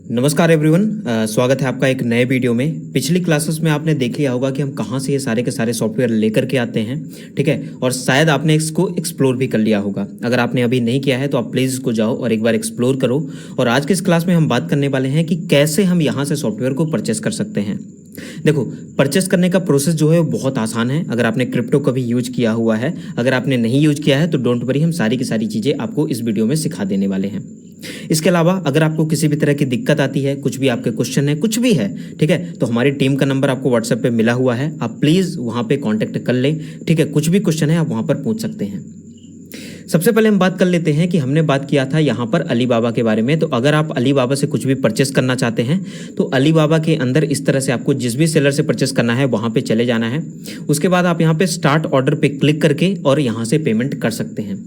नमस्कार एवरीवन, स्वागत है आपका एक नए वीडियो में। पिछली क्लासेस में आपने देख लिया होगा कि हम कहाँ से ये सारे के सारे सॉफ्टवेयर लेकर के आते हैं, ठीक है। और शायद आपने इसको एक्सप्लोर भी कर लिया होगा। अगर आपने अभी नहीं किया है तो आप प्लीज़ इसको जाओ और एक बार एक्सप्लोर करो। और आज की इस क्लास में हम बात करने वाले हैं कि कैसे हम यहाँ से सॉफ्टवेयर को परचेस कर सकते हैं। देखो, परचेस करने का प्रोसेस जो है वो बहुत आसान है। अगर आपने क्रिप्टो कभी यूज किया हुआ है, अगर आपने नहीं यूज किया है तो डोंट वरी, हम सारी की सारी चीज़ें आपको इस वीडियो में सिखा देने वाले हैं। इसके अलावा अगर आपको किसी भी तरह की दिक्कत आती है, कुछ भी आपके क्वेश्चन है, कुछ भी है, ठीक है, तो हमारी टीम का नंबर आपको व्हाट्सएप पे मिला हुआ है। आप प्लीज़ वहाँ पे कांटेक्ट कर लें, ठीक है। कुछ भी क्वेश्चन है आप वहाँ पर पूछ सकते हैं। सबसे पहले हम बात कर लेते हैं कि हमने बात किया था यहाँ पर अलीबाबा के बारे में। तो अगर आप अलीबाबा से कुछ भी परचेस करना चाहते हैं तो अलीबाबा के अंदर इस तरह से आपको जिस भी सेलर से परचेस करना है वहाँ पे चले जाना है। उसके बाद आप यहाँ पे स्टार्ट ऑर्डर पे क्लिक करके और यहाँ से पेमेंट कर सकते हैं।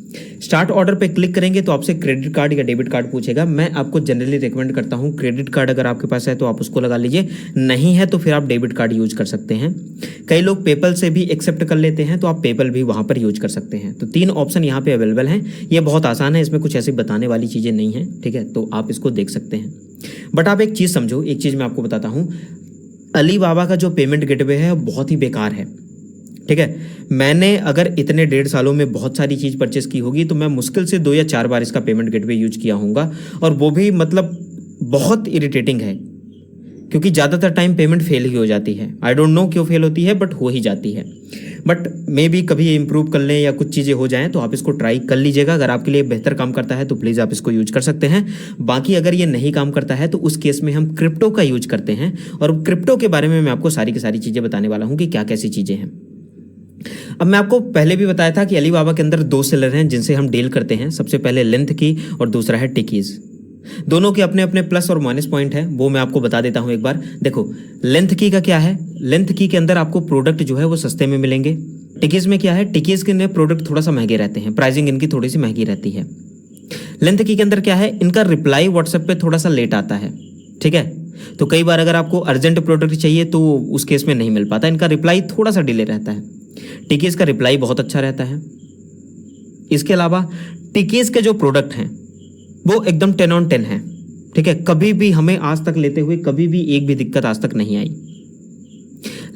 स्टार्ट ऑर्डर पे क्लिक करेंगे तो आपसे क्रेडिट कार्ड या डेबिट कार्ड पूछेगा। मैं आपको जनरली रिकमेंड करता हूँ क्रेडिट कार्ड अगर आपके पास है तो आप उसको लगा लीजिए, नहीं है तो फिर आप डेबिट कार्ड यूज कर सकते हैं। कई लोग पेपल से भी एक्सेप्ट कर लेते हैं तो आप पेपल भी वहाँ पर यूज कर सकते हैं। तो 3 ऑप्शन यहाँ पे अवेलेबल हैं। ये बहुत आसान है, इसमें कुछ ऐसी बताने वाली चीज़ें नहीं हैं, ठीक है। तो आप इसको देख सकते हैं। बट आप एक चीज़ समझो, एक चीज़ मैं आपको बताता हूँ, अलीबाबा का जो पेमेंट गेटवे है बहुत ही बेकार है, ठीक है। मैंने अगर इतने 1.5 सालों में बहुत सारी चीज़ परचेस की होगी तो मैं मुश्किल से 2 या 4 बार इसका पेमेंट गेटवे यूज किया होगा, और वो भी मतलब बहुत इरिटेटिंग है, क्योंकि ज़्यादातर टाइम पेमेंट फेल ही हो जाती है। आई डोंट नो क्यों फेल होती है, बट हो ही जाती है। बट मे बी कभी इम्प्रूव कर लें या कुछ चीज़ें हो जाएं तो आप इसको ट्राई कर लीजिएगा। अगर आपके लिए बेहतर काम करता है तो प्लीज़ आप इसको यूज कर सकते हैं। बाकी अगर ये नहीं काम करता है तो उस केस में हम क्रिप्टो का यूज करते हैं, और क्रिप्टो के बारे में मैं आपको सारी की सारी चीज़ें बताने वाला हूँ कि क्या कैसी चीज़ें हैं। अब मैं आपको पहले भी बताया था कि अलीबाबा के अंदर 2 सेलर हैं जिनसे हम डील करते हैं। सबसे पहले लेंथ की और दूसरा है टिकीज़। दोनों के अपने अपने प्लस और माइनस पॉइंट है, वो मैं आपको बता देता हूं एक बार। देखो, लेंथ की का क्या है, लेंथ की के अंदर आपको प्रोडक्ट जो है वो सस्ते में मिलेंगे। टिकीज में क्या है, टिकीज के अंदर प्रोडक्ट थोड़ा सा महंगे रहते हैं, प्राइसिंग इनकी थोड़ी सी महंगी रहती है। लेंथ की के अंदर क्या है, इनका रिप्लाई व्हाट्सएप पे थोड़ा सा लेट आता है, ठीक है। तो कई बार अगर आपको अर्जेंट प्रोडक्ट चाहिए तो उस केस में नहीं मिल पाता, इनका रिप्लाई थोड़ा सा डिले रहता है। टिकीज का रिप्लाई बहुत अच्छा रहता है। इसके अलावा टिकीज के जो प्रोडक्ट हैं वो एकदम 10 on 10 है, ठीक है। कभी भी हमें आज तक लेते हुए कभी भी एक भी दिक्कत आज तक नहीं आई।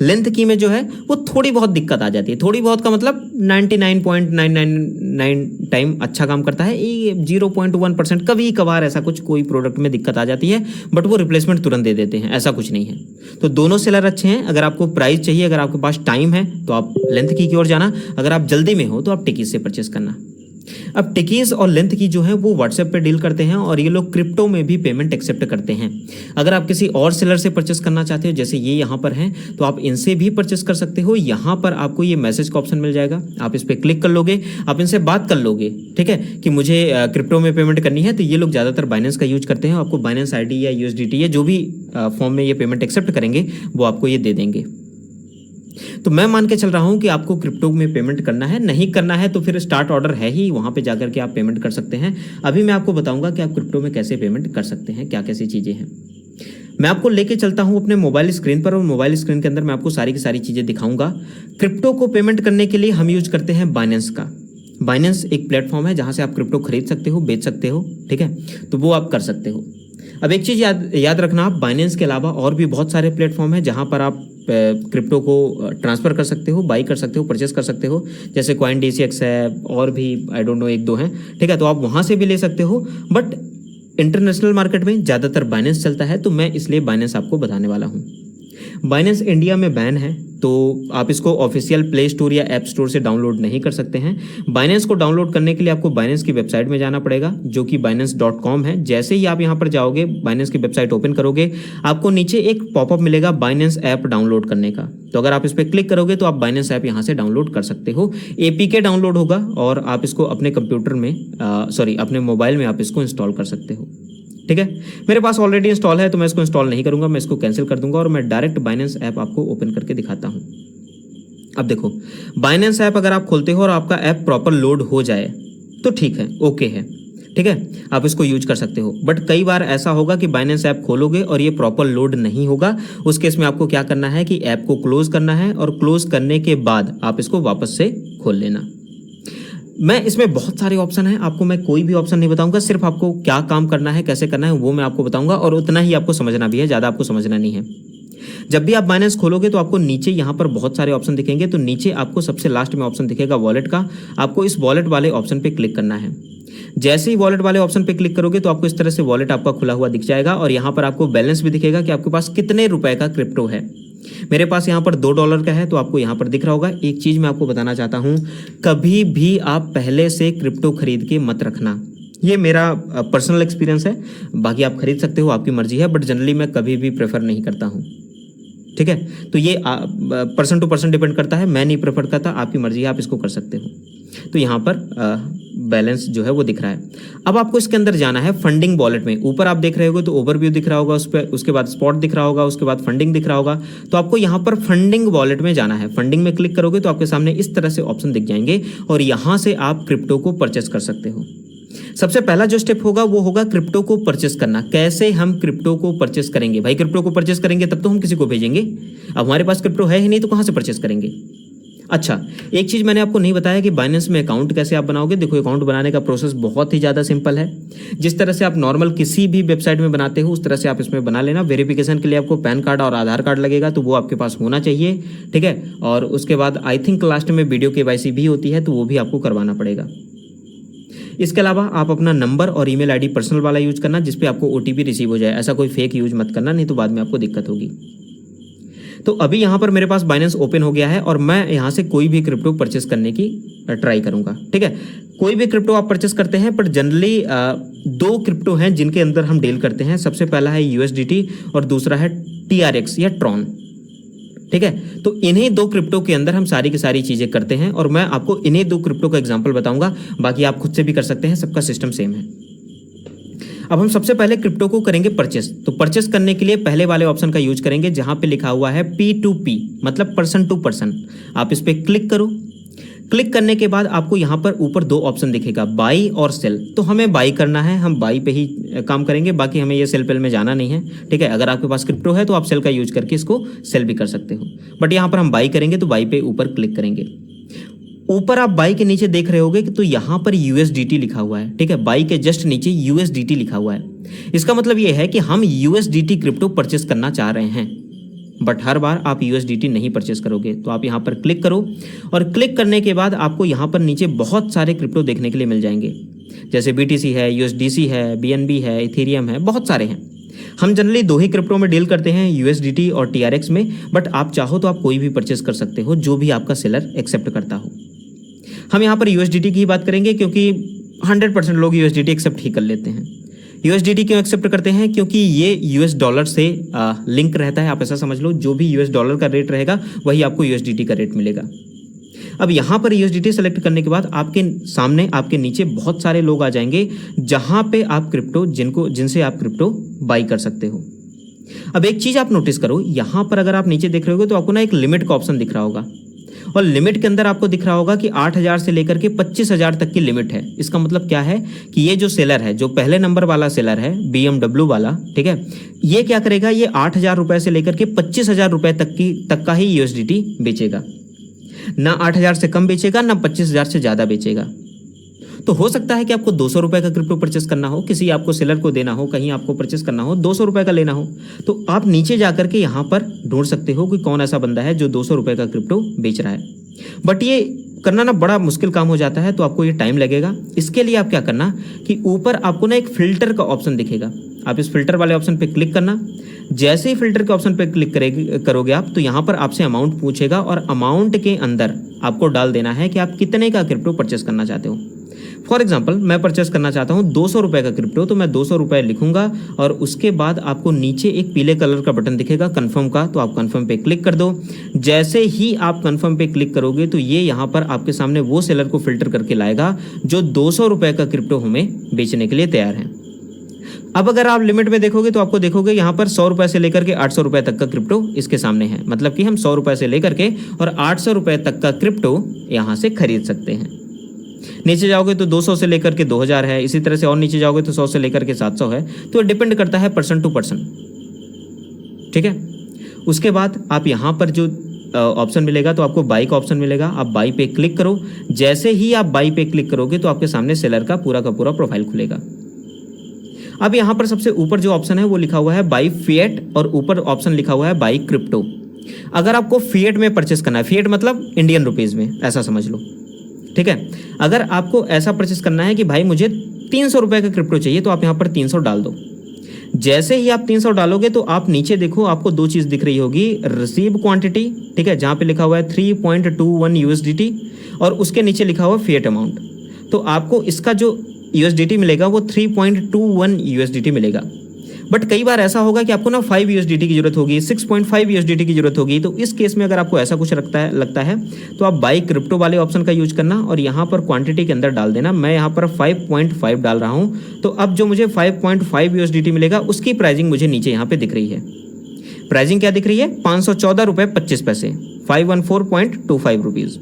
लेंथ की में जो है वो थोड़ी बहुत दिक्कत आ जाती है। थोड़ी बहुत का मतलब 99.999 टाइम अच्छा काम करता है। 0.1% कभी कभार ऐसा कुछ कोई प्रोडक्ट में दिक्कत आ जाती है, बट वो रिप्लेसमेंट तुरंत दे देते हैं, ऐसा कुछ नहीं है। तो दोनों सेलर अच्छे हैं। अगर आपको प्राइस चाहिए, अगर आपके पास टाइम है तो आप लेंथ की ओर जाना, अगर आप जल्दी में हो तो आप टिकीज से परचेस करना। अब टिकीज और लेंथ की जो है वो व्हाट्सएप पे डील करते हैं, और ये लोग क्रिप्टो में भी पेमेंट एक्सेप्ट करते हैं। अगर आप किसी और सेलर से परचेस करना चाहते हो, जैसे ये यहाँ पर हैं, तो आप इनसे भी परचेस कर सकते हो। यहाँ पर आपको ये मैसेज का ऑप्शन मिल जाएगा, आप इस पर क्लिक कर लोगे, आप इनसे बात कर लोगे, ठीक है, कि मुझे क्रिप्टो में पेमेंट करनी है। तो ये लोग ज़्यादातर बाइनेंस का यूज करते हैं। आपको बाइनेंस आईडी या यूएसडीटी या जो भी फॉर्म में ये पेमेंट एक्सेप्ट करेंगे वो आपको ये दे देंगे। तो मैं मान के चल रहा हूं कि आपको क्रिप्टो में पेमेंट करना है। नहीं करना है तो फिर स्टार्ट ऑर्डर है ही, वहां पे जाकर के आप पेमेंट कर सकते हैं। अभी मैं आपको बताऊंगा कि आप क्रिप्टो में कैसे पेमेंट कर सकते हैं, क्या कैसी चीजें हैं। मैं आपको लेके चलता हूं अपने मोबाइल स्क्रीन पर, और मोबाइल स्क्रीन के अंदर मैं आपको सारी की सारी चीजें दिखाऊंगा। क्रिप्टो को पेमेंट करने के लिए हम यूज करते हैं बाइनेंस का। बाइनेंस एक प्लेटफॉर्म है जहां से आप क्रिप्टो खरीद सकते हो, बेच सकते हो, ठीक है। तो वो आप कर सकते हो। अब एक चीज़ याद रखना, आप बाइनेंस के अलावा और भी बहुत सारे प्लेटफॉर्म हैं जहां पर आप क्रिप्टो को ट्रांसफ़र कर सकते हो, बाई कर सकते हो, परचेस कर सकते हो। जैसे CoinDCX है, और भी आई डोंट नो 1-2 हैं, ठीक है। तो आप वहाँ से भी ले सकते हो, बट इंटरनेशनल मार्केट में ज़्यादातर बाइनेंस चलता है, तो मैं इसलिए बाइनेंस आपको बताने वाला हूँ। बाइनेंस इंडिया में बैन है, तो आप इसको ऑफिशियल प्ले स्टोर या ऐप स्टोर से डाउनलोड नहीं कर सकते हैं। बाइनेंस को डाउनलोड करने के लिए आपको बाइनेंस की वेबसाइट में जाना पड़ेगा, जो कि binance.com है। जैसे ही आप यहाँ पर जाओगे, बाइनेंस की वेबसाइट ओपन करोगे, आपको नीचे एक पॉपअप मिलेगा बाइनेंस ऐप डाउनलोड करने का। तो अगर आप इस पर क्लिक करोगे तो आप बाइनेंस ऐप यहाँ से डाउनलोड कर सकते हो। APK डाउनलोड होगा और आप इसको अपने कंप्यूटर में अपने मोबाइल में आप इसको इंस्टॉल कर सकते हो, ठीक है। मेरे पास ऑलरेडी इंस्टॉल है तो मैं इसको इंस्टॉल नहीं करूंगा, मैं इसको कैंसिल कर दूंगा और मैं डायरेक्ट बाइनेंस ऐप आपको ओपन करके दिखाता हूं। अब देखो, बाइनेंस ऐप अगर आप खोलते हो और आपका ऐप प्रॉपर लोड हो जाए तो ठीक है, ओके है, ठीक है, आप इसको यूज कर सकते हो। बट कई बार ऐसा होगा कि बाइनेंस ऐप खोलोगे और ये प्रॉपर लोड नहीं होगा। उस केस में आपको क्या करना है कि ऐप को क्लोज करना है, और क्लोज करने के बाद आप इसको वापस से खोल लेना। मैं इसमें बहुत सारे ऑप्शन हैं, आपको मैं कोई भी ऑप्शन नहीं बताऊंगा, सिर्फ आपको क्या काम करना है, कैसे करना है वो मैं आपको बताऊंगा, और उतना ही आपको समझना भी है, ज़्यादा आपको समझना नहीं है। जब भी आप बाइनेंस खोलोगे तो आपको नीचे यहाँ पर बहुत सारे ऑप्शन दिखेंगे, तो नीचे आपको सबसे लास्ट में ऑप्शन दिखेगा वॉलेट का, आपको इस वॉलेट वाले ऑप्शन पे क्लिक करना है। जैसे ही वॉलेट वाले ऑप्शन पे क्लिक करोगे तो आपको इस तरह से वॉलेट आपका खुला हुआ दिख जाएगा, और यहाँ पर आपको बैलेंस भी दिखेगा कि आपके पास कितने रुपए का क्रिप्टो है। मेरे पास यहाँ पर $2 का है, तो आपको यहाँ पर दिख रहा होगा। एक चीज़ मैं आपको बताना चाहता हूँ, कभी भी आप पहले से क्रिप्टो खरीद के मत रखना, ये मेरा पर्सनल एक्सपीरियंस है, बाकी आप खरीद सकते हो, आपकी मर्जी है, बट जनरली मैं कभी भी प्रेफर नहीं करता हूँ। ठीक है, तो ये पर्सन टू पर्सन डिपेंड करता है, मैं नहीं प्रेफर करता, आपकी मर्जी है, आप इसको कर सकते हो। तो यहाँ पर बैलेंस जो है वो दिख रहा है। अब आपको इसके अंदर जाना है फंडिंग वॉलेट में। ऊपर आप देख रहे होगे तो ओवरव्यू दिख रहा होगा, उस पर उसके बाद स्पॉट दिख रहा होगा, उसके बाद फंडिंग दिख रहा होगा। तो आपको यहाँ पर फंडिंग वॉलेट में जाना है। फंडिंग में क्लिक करोगे तो आपके सामने इस तरह से ऑप्शन दिख जाएंगे, और यहाँ से आप क्रिप्टो को परचेस कर सकते हो। सबसे पहला जो स्टेप होगा वो होगा क्रिप्टो को परचेस करना। कैसे हम क्रिप्टो को परचेस करेंगे? भाई क्रिप्टो को परचेस करेंगे तब तो हम किसी को भेजेंगे, अब हमारे पास क्रिप्टो है ही नहीं तो कहाँ से परचेस करेंगे। अच्छा, एक चीज़ मैंने आपको नहीं बताया कि बाइनेंस में अकाउंट कैसे आप बनाओगे। देखो, अकाउंट बनाने का प्रोसेस बहुत ही ज़्यादा सिंपल है। जिस तरह से आप नॉर्मल किसी भी वेबसाइट में बनाते हो उस तरह से आप इसमें बना लेना। वेरिफिकेशन के लिए आपको पैन कार्ड और आधार कार्ड लगेगा, तो वो आपके पास होना चाहिए। ठीक है, और उसके बाद आई थिंक लास्ट में वीडियो KYC भी होती है, तो वो भी आपको करवाना पड़ेगा। इसके अलावा आप अपना नंबर और ईमेल आईडी पर्सनल वाला यूज करना, जिसपे आपको OTP रिसीव हो जाए। ऐसा कोई फेक यूज मत करना, नहीं तो बाद में आपको दिक्कत होगी। तो अभी यहाँ पर मेरे पास बाइनेंस ओपन हो गया है, और मैं यहाँ से कोई भी क्रिप्टो परचेस करने की ट्राई करूँगा। ठीक है, कोई भी क्रिप्टो आप परचेस करते हैं, पर जनरली 2 क्रिप्टो हैं जिनके अंदर हम डील करते हैं। सबसे पहला है USDT और दूसरा है TRX या ट्रॉन। ठीक है, तो इन्हीं 2 क्रिप्टो के अंदर हम सारी की सारी चीज़ें करते हैं, और मैं आपको इन्हीं 2 क्रिप्टो का एग्जाम्पल बताऊंगा। बाकी आप खुद से भी कर सकते हैं, सबका सिस्टम सेम है। अब हम सबसे पहले क्रिप्टो को करेंगे परचेस। तो परचेस करने के लिए पहले वाले ऑप्शन का यूज करेंगे, जहां पे लिखा हुआ है P2P, मतलब पर्सन टू पर्सन। आप इस पर क्लिक करो। क्लिक करने के बाद आपको यहाँ पर ऊपर 2 ऑप्शन दिखेगा, बाई और सेल। तो हमें बाई करना है, हम बाई पे ही काम करेंगे, बाकी हमें ये सेल पेल में जाना नहीं है। ठीक है, अगर आपके पास क्रिप्टो है तो आप सेल का यूज करके इसको सेल भी कर सकते हो, बट यहाँ पर हम बाई करेंगे, तो बाई पे ऊपर क्लिक करेंगे। ऊपर आप बाई के नीचे देख रहे होगे कि तो यहाँ पर USDT लिखा हुआ है। ठीक है, बाई के जस्ट नीचे USDT लिखा हुआ है। इसका मतलब ये है कि हम USDT क्रिप्टो परचेस करना चाह रहे हैं, बट हर बार आप USDT नहीं परचेस करोगे। तो आप यहाँ पर क्लिक करो, और क्लिक करने के बाद आपको यहाँ पर नीचे बहुत सारे क्रिप्टो देखने के लिए मिल जाएंगे, जैसे BTC है, USDC है, BNB है, इथेरियम है, बहुत सारे हैं। हम जनरली 2 ही क्रिप्टो में डील करते हैं, USDT और TRX में, बट आप चाहो तो आप कोई भी परचेस कर सकते हो, जो भी आपका सेलर एक्सेप्ट करता हो। हम यहाँ पर USDT की ही बात करेंगे, क्योंकि 100% लोग USDT एक्सेप्ट ही कर लेते हैं। USDT क्यों एक्सेप्ट करते हैं? क्योंकि ये US डॉलर से लिंक रहता है। आप ऐसा समझ लो, जो भी US डॉलर का रेट रहेगा वही आपको USDT का रेट मिलेगा। अब यहाँ पर USDT सेलेक्ट करने के बाद आपके सामने, आपके नीचे बहुत सारे लोग आ जाएंगे, जहाँ पे आप क्रिप्टो जिनसे आप क्रिप्टो बाई कर सकते हो। अब एक चीज़ आप नोटिस करो, यहाँ पर अगर आप नीचे देख रहे होगे तो आपको ना एक लिमिट का ऑप्शन दिख रहा होगा, और लिमिट के अंदर आपको दिख रहा होगा कि 8,000 से लेकर के 25,000 तक की लिमिट है। इसका मतलब क्या है कि ये जो सेलर है, जो पहले नंबर वाला सेलर है, BMW वाला, ठीक है, ये क्या करेगा, ये 8,000 रुपए से लेकर के 25,000 रुपए तक का ही USDT बेचेगा। ना 8,000 से कम बेचेगा, ना 25,000 से ज़्यादा बेचेगा। तो हो सकता है कि आपको 200 रुपए का क्रिप्टो परचेस करना हो, किसी आपको सेलर को देना हो, कहीं आपको परचेस करना हो, 200 रुपए का लेना हो, तो आप नीचे जाकर के यहाँ पर ढूंढ सकते हो कि कौन ऐसा बंदा है जो 200 रुपए का क्रिप्टो बेच रहा है। बट ये करना ना बड़ा मुश्किल काम हो जाता है, तो आपको ये टाइम लगेगा। इसके लिए आप क्या करना कि ऊपर आपको ना एक फिल्टर का ऑप्शन दिखेगा, आप इस फिल्टर वाले ऑप्शन पे क्लिक करना। जैसे ही फिल्टर के ऑप्शन पे क्लिक करोगे आप, तो यहाँ पर आपसे अमाउंट पूछेगा, और अमाउंट के अंदर आपको डाल देना है कि आप कितने का क्रिप्टो परचेस करना चाहते हो। फॉर एग्जाम्पल, मैं परचेस करना चाहता हूँ 200 रुपए का क्रिप्टो, तो मैं 200 रुपए लिखूंगा, और उसके बाद आपको नीचे एक पीले कलर का बटन दिखेगा कन्फर्म का, तो आप कन्फर्म पे क्लिक कर दो। जैसे ही आप कन्फर्म पे क्लिक करोगे तो ये यहाँ पर आपके सामने वो सेलर को फिल्टर करके लाएगा जो 200 रुपए का क्रिप्टो हमें बेचने के लिए तैयार है। अब अगर आप लिमिट में देखोगे तो आपको देखोगे यहाँ पर 100 रुपए से लेकर के 800 रुपए तक का क्रिप्टो इसके सामने है, मतलब कि हम 100 रुपए से लेकर के और 800 रुपए तक का क्रिप्टो यहाँ से खरीद सकते हैं। नीचे जाओगे तो 200 से लेकर के 2000 है, इसी तरह से और नीचे जाओगे तो 100 से लेकर के 700 है। तो डिपेंड करता है पर्सन टू पर्सन। ठीक है, उसके बाद आप यहाँ पर जो ऑप्शन मिलेगा तो आपको बाई का ऑप्शन मिलेगा, आप बाई पे क्लिक करो। जैसे ही आप बाई पे क्लिक करोगे तो आपके सामने सेलर का पूरा प्रोफाइल खुलेगा। अब यहाँ पर सबसे ऊपर जो ऑप्शन है वो लिखा हुआ है बाई फिएट और ऊपर ऑप्शन लिखा हुआ है बाई क्रिप्टो। अगर आपको फिएट में परचेस करना है, फिएट मतलब इंडियन रुपीज़ में, ऐसा समझ लो, ठीक है। अगर आपको ऐसा परचेस करना है कि भाई मुझे 300 रुपये का क्रिप्टो चाहिए तो आप यहाँ पर 300 डाल दो। जैसे ही आप 300 डालोगे तो आप नीचे देखो, आपको दो चीज़ दिख रही होगी, रिसीव क्वांटिटी, ठीक है, जहाँ पे लिखा हुआ है 3.21 USDT और उसके नीचे लिखा हुआ फिएट अमाउंट। तो आपको इसका जो USDT मिलेगा वो 3.21 USDT मिलेगा। बट कई बार ऐसा होगा कि आपको ना 5 USDT की जरूरत होगी, 6.5 USDT की जरूरत होगी। तो इस केस में अगर आपको ऐसा कुछ लगता है तो आप बाई क्रिप्टो वाले ऑप्शन का यूज करना और यहाँ पर क्वांटिटी के अंदर डाल देना। मैं यहाँ पर 5.5 डाल रहा हूँ। तो अब जो मुझे 5.5 USDT मिलेगा उसकी प्राइसिंग मुझे नीचे यहाँ पे दिख रही है। प्राइसिंग क्या दिख रही है? 514 रुपये 25 पैसे, 514.25 रुपीज़।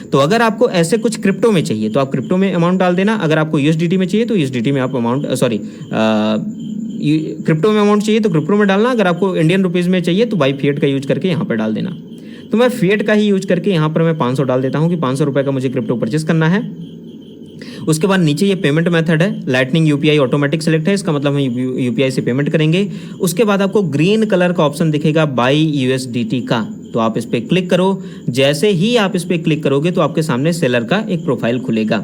तो अगर आपको ऐसे कुछ क्रिप्टो में चाहिए तो आप क्रिप्टो में अमाउंट डाल देना। अगर आपको USDT में चाहिए तो USDT में आप अमाउंट क्रिप्टो में अमाउंट चाहिए तो क्रिप्टो में डालना। अगर आपको इंडियन रुपीज़ में चाहिए तो बाई फिएट का यूज करके यहाँ पर डाल देना। तो मैं फिएट का ही यूज करके यहाँ पर मैं 500 डाल देता हूँ कि 500 रुपये का मुझे क्रिप्टो परचेस करना है। उसके बाद नीचे ये पेमेंट मेथड है, लाइटनिंग UPI ऑटोमेटिक सेलेक्ट है, इसका मतलब हम UPI से पेमेंट करेंगे। उसके बाद आपको ग्रीन कलर का ऑप्शन दिखेगा बाई USDT का, तो आप इस पर क्लिक करो। जैसे ही आप इस पर क्लिक करोगे तो आपके सामने सेलर का एक प्रोफाइल खुलेगा।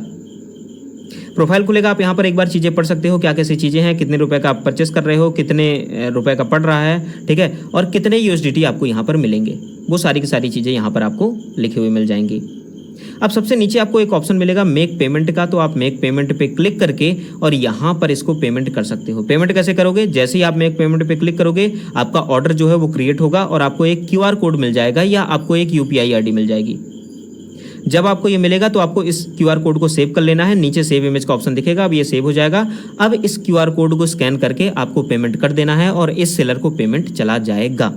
आप यहाँ पर एक बार चीज़ें पढ़ सकते हो, क्या कैसी चीज़ें हैं, कितने रुपए का आप परचेस कर रहे हो, कितने रुपए का पड़ रहा है, ठीक है, और कितने USDT आपको यहाँ पर मिलेंगे। वो सारी की सारी चीज़ें यहाँ पर आपको लिखे हुए मिल जाएंगी। अब सबसे नीचे आपको एक ऑप्शन मिलेगा मेक पेमेंट का, तो आप मेक पेमेंट पे क्लिक करके और यहाँ पर इसको पेमेंट कर सकते हो। पेमेंट कैसे करोगे? जैसे ही आप मेक पेमेंट पे क्लिक करोगे आपका ऑर्डर जो है वो क्रिएट होगा और आपको एक QR कोड मिल जाएगा या आपको एक UPI ID मिल जाएगी। जब आपको ये मिलेगा तो आपको इस QR कोड को सेव कर लेना है। नीचे सेव इमेज का ऑप्शन दिखेगा, अब ये सेव हो जाएगा। अब इस QR कोड को स्कैन करके आपको पेमेंट कर देना है और इस सेलर को पेमेंट चला जाएगा।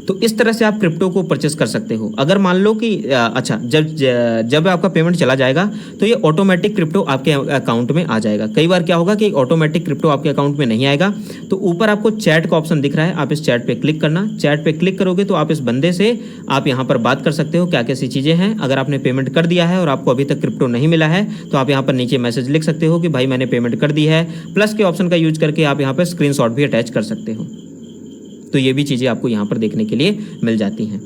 तो इस तरह से आप क्रिप्टो को परचेस कर सकते हो। अगर मान लो कि जब आपका पेमेंट चला जाएगा तो ये ऑटोमेटिक क्रिप्टो आपके अकाउंट में आ जाएगा। कई बार क्या होगा कि ऑटोमेटिक क्रिप्टो आपके अकाउंट में नहीं आएगा, तो ऊपर आपको चैट का ऑप्शन दिख रहा है, आप इस चैट पे क्लिक करना। चैट पे क्लिक करोगे तो आप इस बंदे से आप यहाँ पर बात कर सकते हो, क्या कैसी चीज़ें हैं। अगर आपने पेमेंट कर दिया है और आपको अभी तक क्रिप्टो नहीं मिला है तो आप यहाँ पर नीचे मैसेज लिख सकते हो कि भाई मैंने पेमेंट कर दी है। प्लस के ऑप्शन का यूज करके आप यहाँ पर स्क्रीनशॉट भी अटैच कर सकते हो। तो ये भी चीज़ें आपको यहाँ पर देखने के लिए मिल जाती हैं।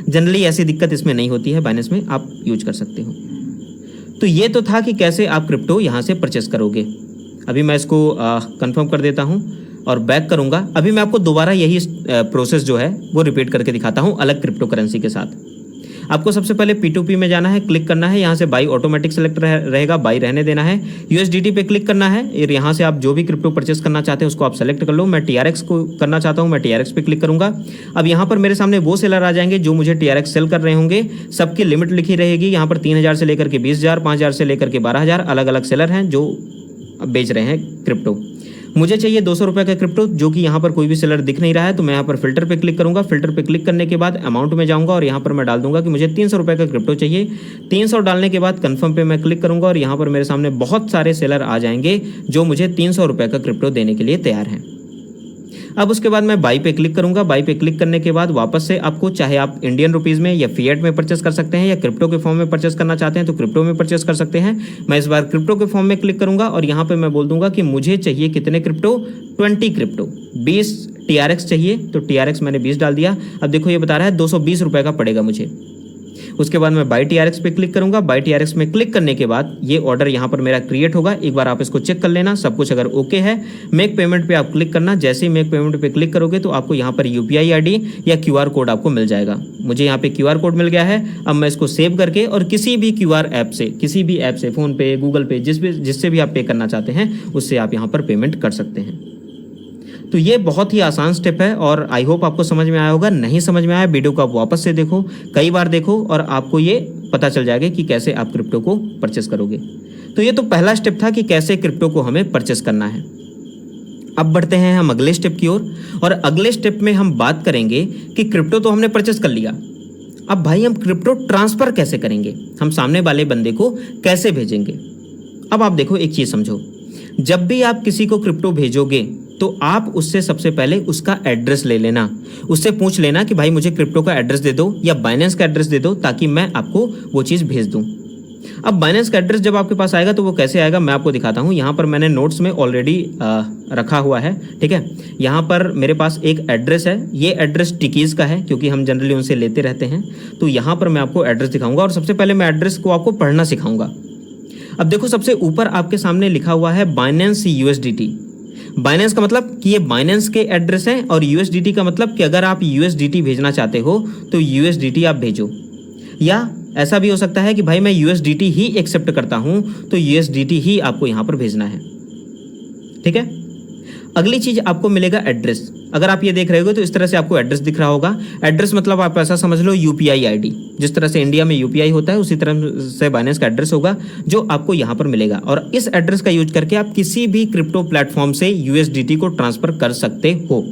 जनरली ऐसी दिक्कत इसमें नहीं होती है, बाइनेंस में आप यूज कर सकते हो। तो ये तो था कि कैसे आप क्रिप्टो यहाँ से परचेस करोगे। अभी मैं इसको कंफर्म कर देता हूँ और बैक करूँगा। अभी मैं आपको दोबारा यही प्रोसेस जो है वो रिपीट करके दिखाता हूँ अलग क्रिप्टो करेंसी के साथ। आपको सबसे पहले P2P में जाना है, क्लिक करना है, यहाँ से बाई ऑटोमेटिक सेलेक्ट रहेगा, बाई रहने देना है। USDT पे क्लिक करना है और यहाँ से आप जो भी क्रिप्टो परचेस करना चाहते हैं उसको आप सेलेक्ट कर लो। मैं TRX को करना चाहता हूँ, मैं TRX पे क्लिक करूँगा। अब यहाँ पर मेरे सामने वो सेलर आ जाएंगे जो मुझे TRX सेल कर रहे होंगे। सबकी लिमिट लिखी रहेगी, यहाँ पर 3000 से लेकर के 20000, 5000 से लेकर के 12000 अलग अलग सेलर हैं जो बेच रहे हैं क्रिप्टो। मुझे चाहिए 200 रुपये का क्रिप्टो, जो कि यहाँ पर कोई भी सेलर दिख नहीं रहा है, तो मैं यहाँ पर फिल्टर पे क्लिक करूँगा। फिल्टर पे क्लिक करने के बाद अमाउंट में जाऊँगा और यहाँ पर मैं डाल दूंगा कि मुझे 300 रुपये का क्रिप्टो चाहिए। 300 डालने के बाद कन्फर्म पे मैं क्लिक करूँगा और यहाँ पर मेरे सामने बहुत सारे सेलर आ जाएंगे जो मुझे 300 रुपये का क्रिप्टो देने के लिए तैयार हैं। अब उसके बाद मैं बाई पे क्लिक करूंगा। बाई पे क्लिक करने के बाद वापस से आपको चाहे आप इंडियन रुपीज़ में या फिएट में परचेस कर सकते हैं या क्रिप्टो के फॉर्म में परचेस करना चाहते हैं तो क्रिप्टो में परचेस कर सकते हैं। मैं इस बार क्रिप्टो के फॉर्म में क्लिक करूंगा और यहाँ पे मैं बोल दूंगा कि मुझे चाहिए कितने क्रिप्टो, 20 क्रिप्टो, 20 TRX चाहिए, तो TRX मैंने 20 डाल दिया। अब देखो ये बता रहा है 220 रुपये का पड़ेगा मुझे। उसके बाद मैं बाई TRX पे क्लिक करूंगा। बाई TRX में क्लिक करने के बाद ये ऑर्डर यहाँ पर मेरा क्रिएट होगा। एक बार आप इसको चेक कर लेना, सब कुछ अगर ओके है, मेक पेमेंट पे आप क्लिक करना। जैसे ही मेक पेमेंट पे क्लिक करोगे तो आपको यहाँ पर UPI ID या QR कोड आपको मिल जाएगा। मुझे यहाँ पे QR कोड मिल गया है। अब मैं इसको सेव करके और किसी भी QR ऐप से, किसी भी ऐप से, फ़ोन पे, गूगल पे, जिससे भी आप पे करना चाहते हैं उससे आप यहाँ पर पेमेंट कर सकते हैं। तो ये बहुत ही आसान स्टेप है और आई होप आपको समझ में आया होगा। नहीं समझ में आया वीडियो को आप वापस से देखो, कई बार देखो और आपको ये पता चल जाएगा कि कैसे आप क्रिप्टो को परचेस करोगे। तो ये तो पहला स्टेप था कि कैसे क्रिप्टो को हमें परचेस करना है। अब बढ़ते हैं हम अगले स्टेप की ओर और अगले स्टेप में हम बात करेंगे कि क्रिप्टो तो हमने परचेस कर लिया, अब भाई हम क्रिप्टो ट्रांसफ़र कैसे करेंगे, हम सामने वाले बंदे को कैसे भेजेंगे। अब आप देखो एक चीज़ समझो, जब भी आप किसी को क्रिप्टो भेजोगे तो आप उससे सबसे पहले उसका एड्रेस ले लेना, उससे पूछ लेना कि भाई मुझे क्रिप्टो का एड्रेस दे दो या बाइनेंस का एड्रेस दे दो ताकि मैं आपको वो चीज़ भेज दूँ। अब बाइनेंस का एड्रेस जब आपके पास आएगा तो वो कैसे आएगा मैं आपको दिखाता हूँ। यहाँ पर मैंने नोट्स में ऑलरेडी रखा हुआ है, ठीक है। यहाँ पर मेरे पास एक एड्रेस है, ये एड्रेस टिकीज़ का है क्योंकि हम जनरली उनसे लेते रहते हैं। तो यहाँ पर मैं आपको एड्रेस दिखाऊंगा और सबसे पहले मैं एड्रेस को आपको पढ़ना सिखाऊंगा। अब देखो सबसे ऊपर आपके सामने लिखा हुआ है बाइनेंस USDT। बाइनेंस का मतलब कि ये बाइनेंस के एड्रेस है और USDT का मतलब कि अगर आप USDT भेजना चाहते हो तो USDT आप भेजो, या ऐसा भी हो सकता है कि भाई मैं USDT ही एक्सेप्ट करता हूं तो USDT ही आपको यहां पर भेजना है, ठीक है। अगली चीज आपको मिलेगा एड्रेस। अगर आप ये देख रहे हो तो इस तरह से आपको एड्रेस दिख रहा होगा। एड्रेस मतलब आप ऐसा समझ लो UPI ID, जिस तरह से इंडिया में UPI होता है उसी तरह से बाइनेंस का एड्रेस होगा जो आपको यहाँ पर मिलेगा। और इस एड्रेस का यूज करके आप किसी भी क्रिप्टो प्लेटफॉर्म से USDT को ट्रांसफर कर सकते हो।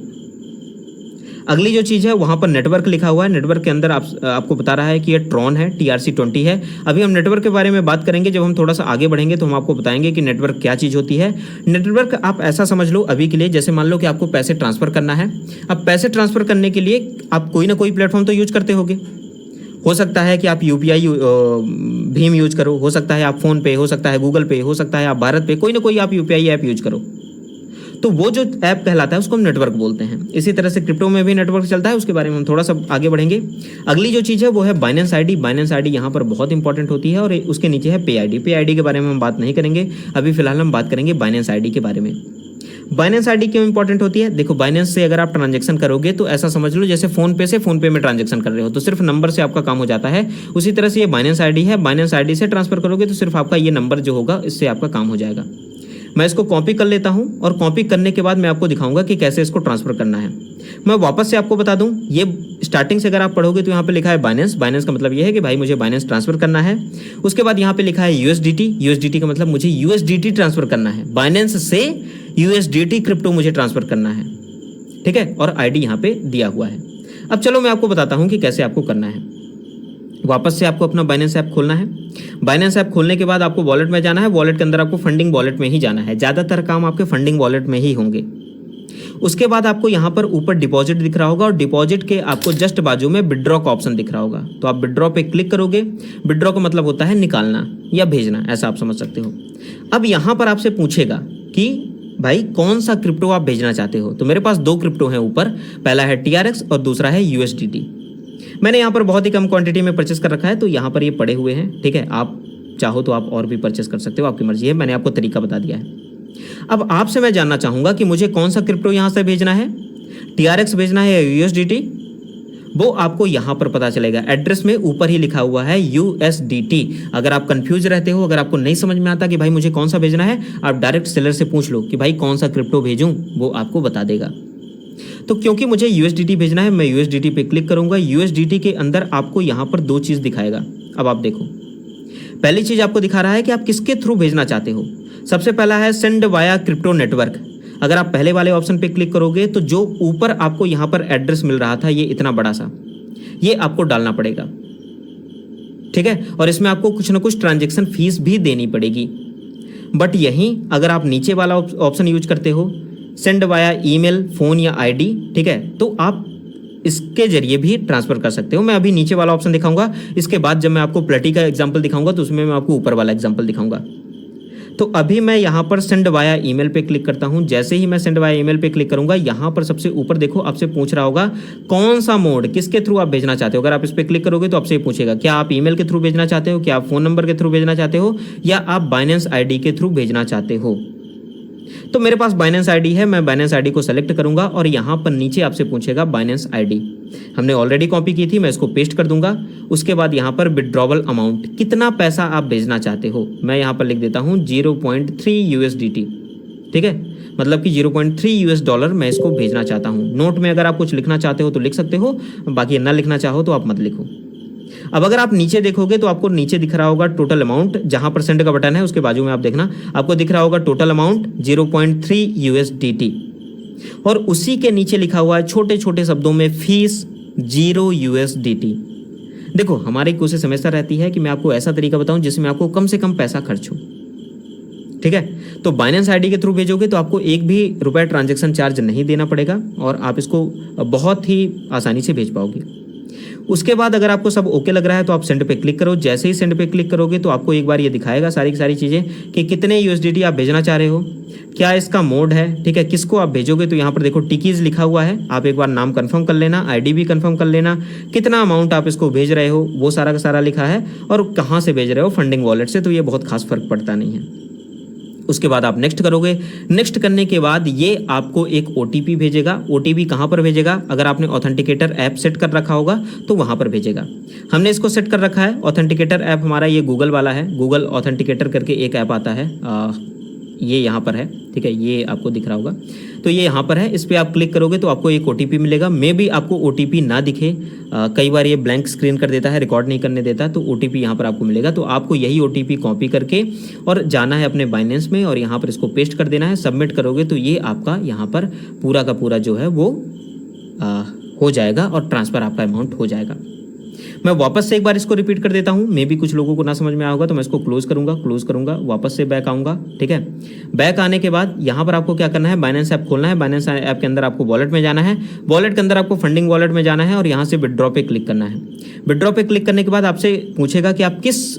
अगली जो चीज़ है वहाँ पर नेटवर्क लिखा हुआ है। नेटवर्क के अंदर आपको बता रहा है कि ये ट्रॉन है, TRC20 है। अभी हम नेटवर्क के बारे में बात करेंगे, जब हम थोड़ा सा आगे बढ़ेंगे तो हम आपको बताएंगे कि नेटवर्क क्या चीज़ होती है। नेटवर्क आप ऐसा समझ लो अभी के लिए, जैसे मान लो कि आपको पैसे ट्रांसफ़र करना है। अब पैसे ट्रांसफ़र करने के लिए आप कोई ना कोई प्लेटफॉर्म तो यूज करते होगे। हो सकता है कि आप UPI भीम यूज करो, हो सकता है आप फ़ोन पे, हो सकता है गूगल पे, हो सकता है आप भारत पे, कोई ना कोई आप UPI ऐप यूज करो। तो वो जो ऐप कहलाता है उसको हम नेटवर्क बोलते हैं। इसी तरह से क्रिप्टो में भी नेटवर्क चलता है, उसके बारे में हम थोड़ा सा आगे बढ़ेंगे। अगली जो चीज़ है वो है बाइनेंस ID। बाइनेंस ID यहाँ पर बहुत इंपॉर्टेंट होती है और उसके नीचे है पे ID के बारे में हम बात नहीं करेंगे, अभी फिलहाल हम बात करेंगे बाइनेंस ID के बारे में। बाइनेंस ID क्यों इंपॉर्टेंट होती है? देखो बाइनेंस से अगर आप ट्रांजैक्शन करोगे तो ऐसा समझ लो जैसे फ़ोन पे से फ़ोन पे में ट्रांजैक्शन कर रहे हो तो सिर्फ नंबर से आपका काम हो जाता है। उसी तरह से ये बाइनेंस ID है, बाइनेंस ID से ट्रांसफर करोगे तो सिर्फ आपका ये नंबर जो होगा इससे आपका काम हो जाएगा। मैं इसको कॉपी कर लेता हूं और कॉपी करने के बाद मैं आपको दिखाऊंगा कि कैसे इसको ट्रांसफर करना है। मैं वापस से आपको बता दूं, ये स्टार्टिंग से अगर आप पढ़ोगे तो यहाँ पे लिखा है बाइनेंस। बाइनेंस का मतलब ये है कि भाई मुझे बाइनेंस ट्रांसफर करना है। उसके बाद यहाँ पे लिखा है USDT का मतलब मुझे USDT ट्रांसफर करना है। बाइनेंस से USDT क्रिप्टो मुझे ट्रांसफर करना है, ठीक है। और ID यहाँ पे दिया हुआ है। अब चलो मैं आपको बताता हूँ कि कैसे आपको करना है। वापस से आपको अपना बाइनेंस ऐप खोलना है। बाइनेंस ऐप खोलने के बाद आपको वॉलेट में जाना है। वॉलेट के अंदर आपको फंडिंग वॉलेट में ही जाना है, ज़्यादातर काम आपके फंडिंग वॉलेट में ही होंगे। उसके बाद आपको यहाँ पर ऊपर डिपॉजिट दिख रहा होगा और डिपॉजिट के आपको जस्ट बाजू में विड्रॉ का ऑप्शन दिख रहा होगा। तो आप विड्रॉ पे क्लिक करोगे। विड्रॉ का मतलब होता है निकालना या भेजना, ऐसा आप समझ सकते हो। अब यहाँ पर आपसे पूछेगा कि भाई कौन सा क्रिप्टो आप भेजना चाहते हो। तो मेरे पास 2 क्रिप्टो हैं ऊपर, पहला है TRX और दूसरा है USDT। मैंने यहाँ पर बहुत ही कम क्वांटिटी में परचेस कर रखा है तो यहाँ पर ये पड़े हुए हैं, ठीक है। आप चाहो तो आप और भी परचेस कर सकते हो, आपकी मर्जी है। मैंने आपको तरीका बता दिया है। अब आपसे मैं जानना चाहूँगा कि मुझे कौन सा क्रिप्टो यहाँ से भेजना है, TRX भेजना है या USDT। वो आपको यहाँ पर पता चलेगा। एड्रेस में ऊपर ही लिखा हुआ है USDT। अगर आप कंफ्यूज रहते हो, अगर आपको नहीं समझ में आता कि भाई मुझे कौन सा भेजना है, आप डायरेक्ट सेलर से पूछ लो कि भाई कौन सा क्रिप्टो भेजूँ, वो आपको बता देगा। तो क्योंकि मुझे USDT भेजना है मैं USDT पे क्लिक करूंगा। USDT के अंदर आपको यहाँ पर 2 चीज़ दिखाएगा। अब आप देखो, पहली चीज़ आपको दिखा रहा है कि आप किसके थ्रू भेजना चाहते हो। सबसे पहला है सेंड वाया क्रिप्टो नेटवर्क। अगर आप पहले वाले ऑप्शन पे क्लिक करोगे तो जो ऊपर आपको यहाँ पर एड्रेस मिल रहा था, ये इतना बड़ा सा, ये आपको डालना पड़ेगा, ठीक है। और इसमें आपको कुछ ना कुछ ट्रांजेक्शन फीस भी देनी पड़ेगी। बट यहीं अगर आप नीचे वाला ऑप्शन यूज करते हो, सेंड वाया ईमेल, फ़ोन या ID, ठीक है, तो आप इसके जरिए भी ट्रांसफ़र कर सकते हो। मैं अभी नीचे वाला ऑप्शन दिखाऊंगा, इसके बाद जब मैं आपको प्लेटी का एग्जांपल दिखाऊंगा तो उसमें मैं आपको ऊपर वाला एग्जांपल दिखाऊंगा। तो अभी मैं यहाँ पर सेंड वाया ईमेल पे क्लिक करता हूँ। जैसे ही मैं सेंड वाया ईमेल पे क्लिक करूँगा, यहाँ पर सबसे ऊपर देखो आपसे पूछ रहा होगा कौन सा मोड, किसके थ्रू आप भेजना चाहते हो। अगर आप इस पर क्लिक करोगे तो आपसे ये पूछेगा क्या आप ईमेल के थ्रू भेजना चाहते हो, क्या आप फ़ोन नंबर के थ्रू भेजना चाहते हो, या आप बाइनेंस ID के थ्रू भेजना चाहते हो। तो मेरे पास बाइनेंस ID है, मैं बाइनेंस ID को सेलेक्ट करूंगा और यहाँ पर नीचे आपसे पूछेगा बाइनेंस ID। हमने ऑलरेडी कॉपी की थी, मैं इसको पेस्ट कर दूंगा। उसके बाद यहाँ पर विड्रॉवल अमाउंट, कितना पैसा आप भेजना चाहते हो, मैं यहाँ पर लिख देता हूँ 0.3 USDT, ठीक है। मतलब कि 0.3 US$ मैं इसको भेजना चाहता हूँ। नोट में अगर आप कुछ लिखना चाहते हो तो लिख सकते हो, बाकी ना लिखना चाहो तो आप मत लिखो। अब अगर आप नीचे देखोगे तो आपको नीचे दिख रहा होगा टोटल अमाउंट, जहां पर सेंड का बटन है उसके बाजू में आप देखना, आपको दिख रहा होगा टोटल अमाउंट 0.3 USDT। और उसी के नीचे लिखा हुआ है छोटे छोटे शब्दों में फीस 0 USDT। देखो हमारी कोशिश हमेशा रहती है कि मैं आपको ऐसा तरीका बताऊं जिसमें आपको कम से कम पैसा खर्च हो, ठीक है। तो बाइनेंस आईडी के थ्रू भेजोगे तो आपको एक भी रुपये ट्रांजैक्शन चार्ज नहीं देना पड़ेगा और आप इसको बहुत ही आसानी से भेज पाओगे। उसके बाद अगर आपको सब ओके लग रहा है तो आप सेंड पे क्लिक करो। जैसे ही सेंड पे क्लिक करोगे तो आपको एक बार ये दिखाएगा सारी की सारी चीज़ें कि कितने यूएसडीटी आप भेजना चाह रहे हो, क्या इसका मोड है, ठीक है, किसको आप भेजोगे। तो यहाँ पर देखो टिकीज लिखा हुआ है, आप एक बार नाम कंफर्म कर लेना, आईडी भी कंफर्म कर लेना, कितना अमाउंट आप इसको भेज रहे हो वो सारा का सारा लिखा है और कहाँ से भेज रहे हो, फंडिंग वॉलेट से। तो ये बहुत खास फर्क पड़ता नहीं है। उसके बाद आप नेक्स्ट करोगे। नेक्स्ट करने के बाद ये आपको एक ओटीपी भेजेगा। ओटीपी कहाँ पर भेजेगा, अगर आपने ऑथेंटिकेटर ऐप सेट कर रखा होगा तो वहाँ पर भेजेगा। हमने इसको सेट कर रखा है। ऑथेंटिकेटर ऐप हमारा ये गूगल वाला है, गूगल ऑथेंटिकेटर करके एक ऐप आता है, ये यहाँ पर है, ठीक है, ये आपको दिख रहा होगा। तो ये यहाँ पर है, इस पर आप क्लिक करोगे तो आपको एक ओटीपी मिलेगा। मे भी आपको ओटीपी ना दिखे, कई बार ये ब्लैंक स्क्रीन कर देता है, रिकॉर्ड नहीं करने देता, तो ओटीपी यहाँ पर आपको मिलेगा। तो आपको यही ओटीपी कॉपी करके और जाना है अपने बाइनेंस में और यहाँ पर इसको पेस्ट कर देना है। सबमिट करोगे तो ये आपका यहाँ पर पूरा का पूरा जो है वो हो जाएगा और ट्रांसफ़र आपका अमाउंट हो जाएगा। मैं वापस से एक बार इसको रिपीट कर देता हूँ, मे भी कुछ लोगों को ना समझ में आया होगा, तो मैं इसको क्लोज करूँगा, वापस से बैक आऊँगा, ठीक है। बैक आने के बाद यहाँ पर आपको क्या करना है, बाइनेंस ऐप खोलना है। बाइनेंस ऐप के अंदर आपको वॉलेट में जाना है, वॉलेट के अंदर आपको फंडिंग वॉलेट में जाना है और यहाँ से विड्रॉ पे क्लिक करना है। विड्रॉ पे क्लिक करने के बाद आपसे पूछेगा कि आप किस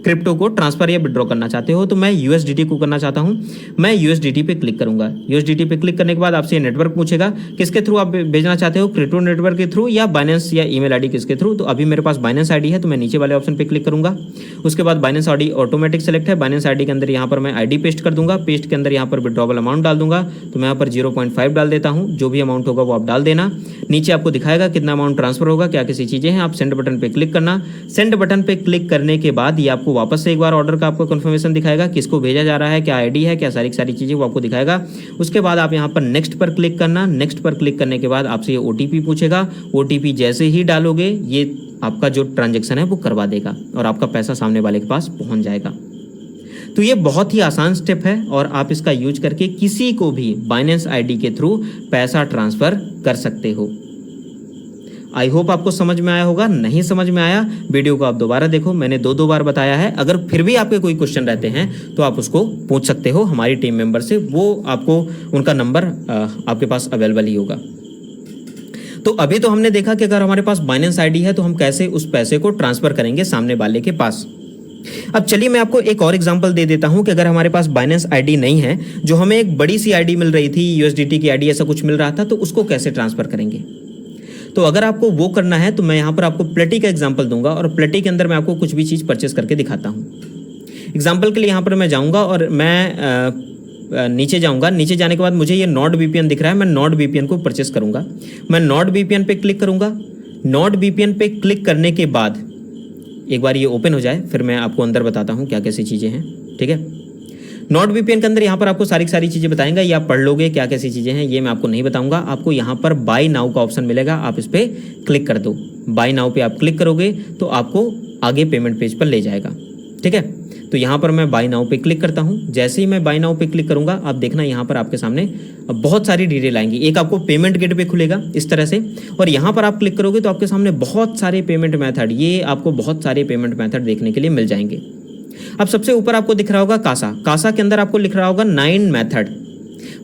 क्रिप्टो को ट्रांसफर या विड्रॉ करना चाहते हो। तो मैं यूएसडीटी को करना चाहता हूं, मैं यूएसडीटी पे क्लिक करूंगा। यूएसडीटी पे क्लिक करने के बाद आपसे ये नेटवर्क पूछेगा किसके थ्रू आप भेजना चाहते हो, क्रिप्टो नेटवर्क के थ्रू या बाइनेंस या ईमेल आईडी किसके थ्रू। तो अभी मेरे पास बाइनेंस आईडी है तो मैं नीचे वाले ऑप्शन पे क्लिक करूंगा। उसके बाद बाइनेंस आईडी ऑटोमेटिक सेलेक्ट है। बाइनेंस आईडी के अंदर यहाँ पर मैं आईडी पेस्ट कर दूंगा, पेस्ट के अंदर यहाँ पर विड्रॉबल अमाउंट डाल दूंगा। तो मैं यहाँ पर 0.5 डाल देता हूँ, जो भी अमाउंट होगा वो आप डाल देना। नीचे आपको दिखाएगा कितना अमाउंट ट्रांसफर होगा, क्या किसी चीज़ें हैं। आप सेंड बटन पे क्लिक करना। सेंड बटन पे क्लिक करने के बाद ये आपको वापस से एक बार ऑर्डर का आपको कंफर्मेशन दिखाएगा, किसको भेजा जा रहा है, क्या आईडी है, क्या सारी चीज़ें वो आपको दिखाएगा। उसके बाद आप यहाँ पर नेक्स्ट पर क्लिक करना। नेक्स्ट पर क्लिक करने के बाद आपसे ये ओटीपी पूछेगा। ओटीपी जैसे ही डालोगे ये आपका जो ट्रांजैक्शन है वो करवा देगा और आपका पैसा सामने वाले के पास पहुँच जाएगा। तो ये बहुत ही आसान स्टेप है और आप इसका यूज करके किसी को भी बाइनेंस आईडी के थ्रू पैसा ट्रांसफ़र कर सकते हो। आई होप आपको समझ में आया होगा। नहीं समझ में आया वीडियो को आप दोबारा देखो, मैंने दो बार बताया है। अगर फिर भी आपके कोई क्वेश्चन रहते हैं तो आप उसको पूछ सकते हो हमारी टीम मेंबर से, वो आपको उनका नंबर आपके पास अवेलेबल ही होगा। तो अभी तो हमने देखा कि अगर हमारे पास बाइनेंस आईडी है तो हम कैसे उस पैसे को ट्रांसफ़र करेंगे सामने वाले के पास। अब चलिए मैं आपको एक और एग्जांपल दे देता हूं कि अगर हमारे पास बाइनेंस आईडी नहीं है, जो हमें एक बड़ी सी आईडी मिल रही थी, यूएसडीटी की आईडी ऐसा कुछ मिल रहा था, तो उसको कैसे ट्रांसफ़र करेंगे। तो अगर आपको वो करना है तो मैं यहाँ पर आपको प्लेटी का एग्जांपल दूंगा और प्लेटी के अंदर मैं आपको कुछ भी चीज़ परचेस करके दिखाता हूँ। एग्जांपल के लिए यहाँ पर मैं जाऊँगा और मैं नीचे जाऊँगा। नीचे जाने के बाद मुझे ये नॉड वीपीएन दिख रहा है, मैं नॉड वीपीएन को परचेस करूँगा। मैं नॉड वीपीएन पे क्लिक करूँगा। नॉड वीपीएन पे क्लिक करने के बाद एक बार ये ओपन हो जाए फिर मैं आपको अंदर बताता हूँ क्या कैसी चीज़ें हैं, ठीक है। नॉट वीपीएन के अंदर यहाँ पर आपको सारी चीज़ें बताएंगा, ये आप पढ़ लोगे क्या कैसी चीज़ें हैं, ये मैं आपको नहीं बताऊंगा। आपको यहाँ पर बाय नाउ का ऑप्शन मिलेगा, आप इस पर क्लिक कर दो। बाय नाउ पे आप क्लिक करोगे तो आपको आगे पेमेंट पेज पर ले जाएगा, ठीक है। तो यहाँ पर मैं बाय नाउ पे क्लिक करता हूँ। जैसे ही मैं बाय नाउ पे क्लिक करूँगा आप देखना यहाँ पर आपके सामने बहुत सारी डिटेल आएंगी। एक आपको पेमेंट गेटवे खुलेगा इस तरह से और यहाँ पर आप क्लिक करोगे तो आपके सामने बहुत सारे पेमेंट मेथड, ये आपको बहुत सारे पेमेंट मेथड देखने के लिए मिल जाएंगे। अब सबसे ऊपर आपको दिख रहा होगा कासा के अंदर आपको लिख रहा होगा 9 मेथड,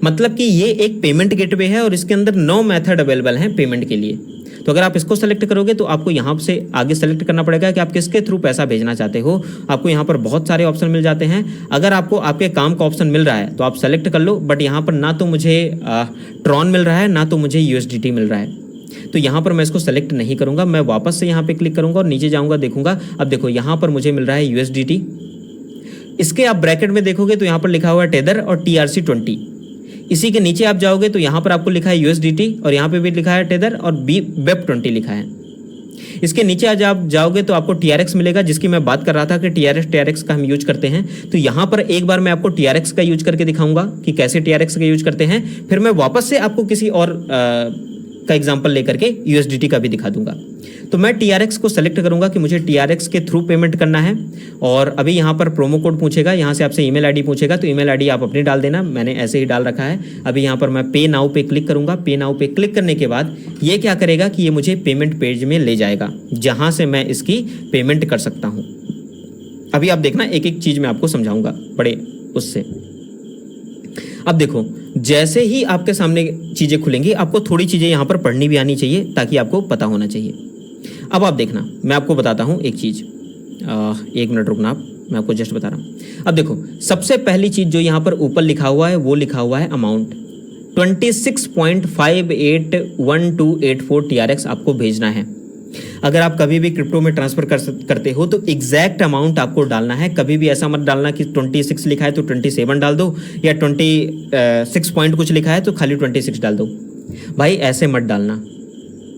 मतलब कि ये एक पेमेंट गेटवे है और इसके अंदर 9 मेथड अवेलेबल हैं पेमेंट के लिए। तो अगर आप इसको सेलेक्ट करोगे तो आपको यहाँ से आगे सेलेक्ट करना पड़ेगा कि आप किसके थ्रू पैसा भेजना चाहते हो। आपको यहाँ पर बहुत सारे ऑप्शन मिल जाते हैं। अगर आपको आपके काम का ऑप्शन मिल रहा है तो आप सेलेक्ट कर लो, बट यहाँ पर ना तो मुझे ट्रॉन मिल रहा है ना तो मुझे यूएसडीटी मिल रहा है, तो यहाँ पर मैं इसको सेलेक्ट नहीं करूँगा। मैं वापस से यहाँ पे क्लिक करूँगा और नीचे जाऊँगा, देखूँगा। अब देखो यहाँ पर मुझे मिल रहा है यूएसडीटी। इसके आप ब्रैकेट में देखोगे तो यहाँ पर लिखा हुआ है टेदर और TRC20। इसी के नीचे आप जाओगे तो यहाँ पर आपको लिखा है USDT और यहाँ पे भी लिखा है टेदर और BEP20 लिखा है। इसके नीचे आज आप जाओगे तो आपको TRX मिलेगा, जिसकी मैं बात कर रहा था कि TRX का हम यूज करते हैं। तो यहाँ पर एक बार मैं आपको TRX का यूज करके दिखाऊंगा कि कैसे TRX का यूज करते हैं, फिर मैं वापस से आपको किसी और का एग्जाम्पल लेकर के USDT का भी दिखा दूंगा। तो मैं TRX को सेलेक्ट करूंगा कि मुझे TRX के थ्रू पेमेंट करना है और अभी यहाँ पर प्रोमो कोड पूछेगा, यहाँ से आपसे ईमेल आईडी पूछेगा, तो ईमेल आईडी आप अपनी डाल देना, मैंने ऐसे ही डाल रखा है। अभी यहाँ पर मैं पे नाउ पे क्लिक करूँगा। पे नाउ पे क्लिक करने के बाद ये क्या करेगा कि ये मुझे पेमेंट पेज में ले जाएगा, जहाँ से मैं इसकी पेमेंट कर सकता हूँ। अभी आप देखना, एक एक चीज मैं आपको समझाऊंगा बड़े उससे। अब देखो, जैसे ही आपके सामने चीजें खुलेंगी, आपको थोड़ी चीजें यहां पर पढ़नी भी आनी चाहिए ताकि आपको पता होना चाहिए। अब आप देखना, मैं आपको बताता हूं एक चीज, 1 मिनट रुकना आप, मैं आपको जस्ट बता रहा हूं। अब देखो, सबसे पहली चीज जो यहां पर ऊपर लिखा हुआ है वो लिखा हुआ है अमाउंट 26.581284 TRX आपको भेजना है। अगर आप कभी भी क्रिप्टो में ट्रांसफर करते हो तो एग्जैक्ट अमाउंट आपको डालना है। कभी भी ऐसा मत डालना कि 26 लिखा है तो 27 डाल दो, या 26 पॉइंट कुछ लिखा है तो खाली 26 डाल दो। भाई ऐसे मत डालना,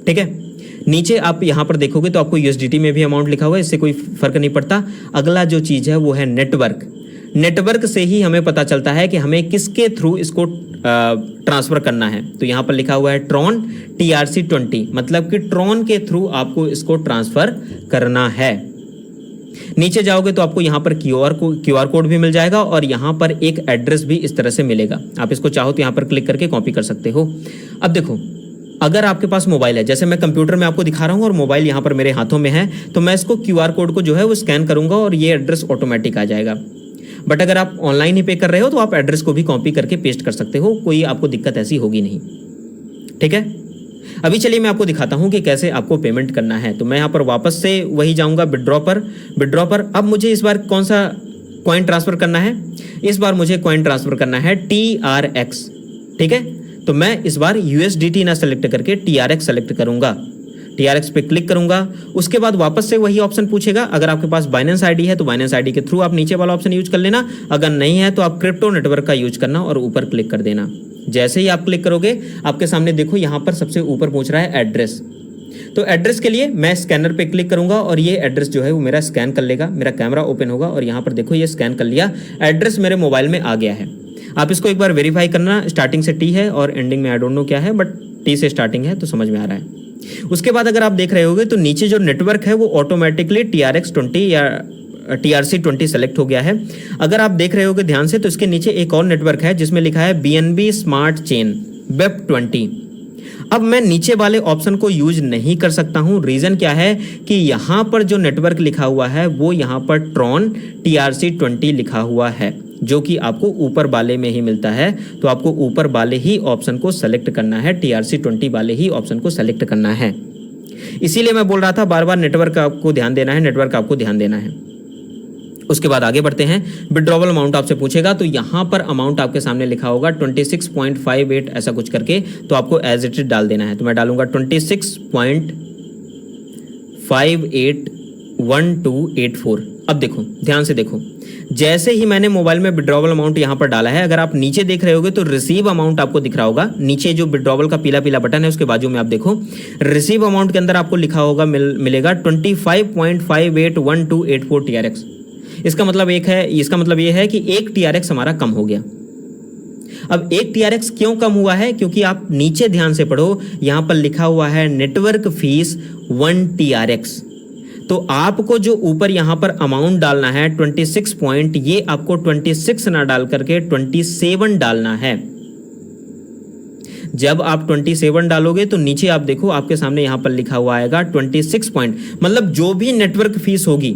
ठीक है। नीचे आप यहाँ पर देखोगे तो आपको USDT में भी अमाउंट लिखा हुआ है, इससे कोई फर्क नहीं पड़ता। अगला जो चीज़ है वो है नेटवर्क। नेटवर्क से ही हमें पता चलता है कि हमें किसके थ्रू इसको ट्रांसफर करना है। तो यहाँ पर लिखा हुआ है ट्रॉन TRC20, मतलब कि ट्रॉन के थ्रू आपको इसको ट्रांसफर करना है। नीचे जाओगे तो आपको यहाँ पर QR कोड भी मिल जाएगा और यहाँ पर एक एड्रेस भी इस तरह से मिलेगा। आप इसको चाहो तो यहाँ पर क्लिक करके कॉपी कर सकते हो। अब देखो, अगर आपके पास मोबाइल है, जैसे मैं कंप्यूटर में आपको दिखा रहा हूँ और मोबाइल यहाँ पर मेरे हाथों में है, तो मैं इसको QR कोड को जो है वो स्कैन करूंगा और ये एड्रेस ऑटोमेटिक आ जाएगा। बट अगर आप ऑनलाइन ही पे कर रहे हो तो आप एड्रेस को भी कॉपी करके पेस्ट कर सकते हो, कोई आपको दिक्कत ऐसी होगी नहीं, ठीक है। अभी चलिए मैं आपको दिखाता हूं कि कैसे आपको पेमेंट करना है। तो मैं यहाँ पर वापस से वही जाऊंगा विड्रॉ पर। अब मुझे इस बार कौन सा कॉइन ट्रांसफर करना है? इस बार मुझे कॉइन ट्रांसफर करना है TRX, ठीक है। तो मैं इस बार USDT ना सेलेक्ट करके TRX सेलेक्ट करूंगा। TRX पे क्लिक करूंगा, उसके बाद वापस से वही ऑप्शन पूछेगा। अगर आपके पास बाइनेंस आईडी है तो बाइनेंस आईडी के थ्रू आप नीचे वाला ऑप्शन यूज कर लेना, अगर नहीं है तो आप क्रिप्टो नेटवर्क का यूज करना और ऊपर क्लिक कर देना। जैसे ही आप क्लिक करोगे, आपके सामने देखो यहाँ पर सबसे ऊपर पूछ रहा है एड्रेस। तो एड्रेस के लिए मैं स्कैनर पे क्लिक करूंगा और ये एड्रेस जो है वो मेरा स्कैन कर लेगा। मेरा कैमरा ओपन होगा और यहाँ पर देखो ये स्कैन कर लिया, एड्रेस मेरे मोबाइल में आ गया है। आप इसको एक बार वेरीफाई करना। स्टार्टिंग से T है और एंडिंग में आई डोंट नो क्या है, बट T से स्टार्टिंग है तो समझ में आ रहा है। उसके बाद अगर आप देख रहे होगे तो नीचे जो नेटवर्क है वो ऑटोमेटिकली TRX20 या TRC20 सेलेक्ट हो गया है। अगर आप देख रहे होगे ध्यान से तो इसके नीचे एक और नेटवर्क है जिसमें लिखा है BNB स्मार्ट चेन WEB20। अब मैं नीचे वाले ऑप्शन को यूज नहीं कर सकता हूं। रीजन क्या है कि यहां पर जो नेटवर्क लिखा हुआ है वो यहां पर ट्रॉन TRC20 लिखा हुआ है, जो कि आपको ऊपर वाले में ही मिलता है। तो आपको ऊपर वाले ही ऑप्शन को सेलेक्ट करना है, TRC20 वाले ही ऑप्शन को सेलेक्ट करना है। इसीलिए मैं बोल रहा था बार बार नेटवर्क आपको ध्यान देना है, नेटवर्क आपको ध्यान देना है। उसके बाद आगे बढ़ते हैं। विड्रॉवल अमाउंट आपसे पूछेगा तो यहाँ पर अमाउंट आपके सामने लिखा होगा 26.58 ऐसा कुछ करके, तो आपको एज इट इज डाल देना है। तो मैं डालूंगा 26.581284। अब देखो, ध्यान से देखो, जैसे ही मैंने मोबाइल में विड्रॉवल अमाउंट यहाँ पर डाला है, अगर आप नीचे देख रहे होगे तो रिसीव अमाउंट आपको दिख रहा होगा। नीचे जो विड्रॉवल का पीला पीला बटन है उसके बाजू में आप देखो, रिसीव अमाउंट के अंदर आपको लिखा होगा मिलेगा 25.581284 TRX। इसका मतलब ये है कि एक TRX हमारा कम हो गया। अब एक TRX क्यों कम हुआ है? क्योंकि आप नीचे ध्यान से पढ़ो, यहाँ पर लिखा हुआ है नेटवर्क फीस 1 TRX। तो आपको जो ऊपर यहाँ पर अमाउंट डालना है 26 पॉइंट, ये आपको 26 ना डाल करके 27 डालना है। जब आप 27 डालोगे तो नीचे आप देखो, आपके सामने यहाँ पर लिखा हुआ आएगा 26 पॉइंट, मतलब जो भी नेटवर्क फीस होगी,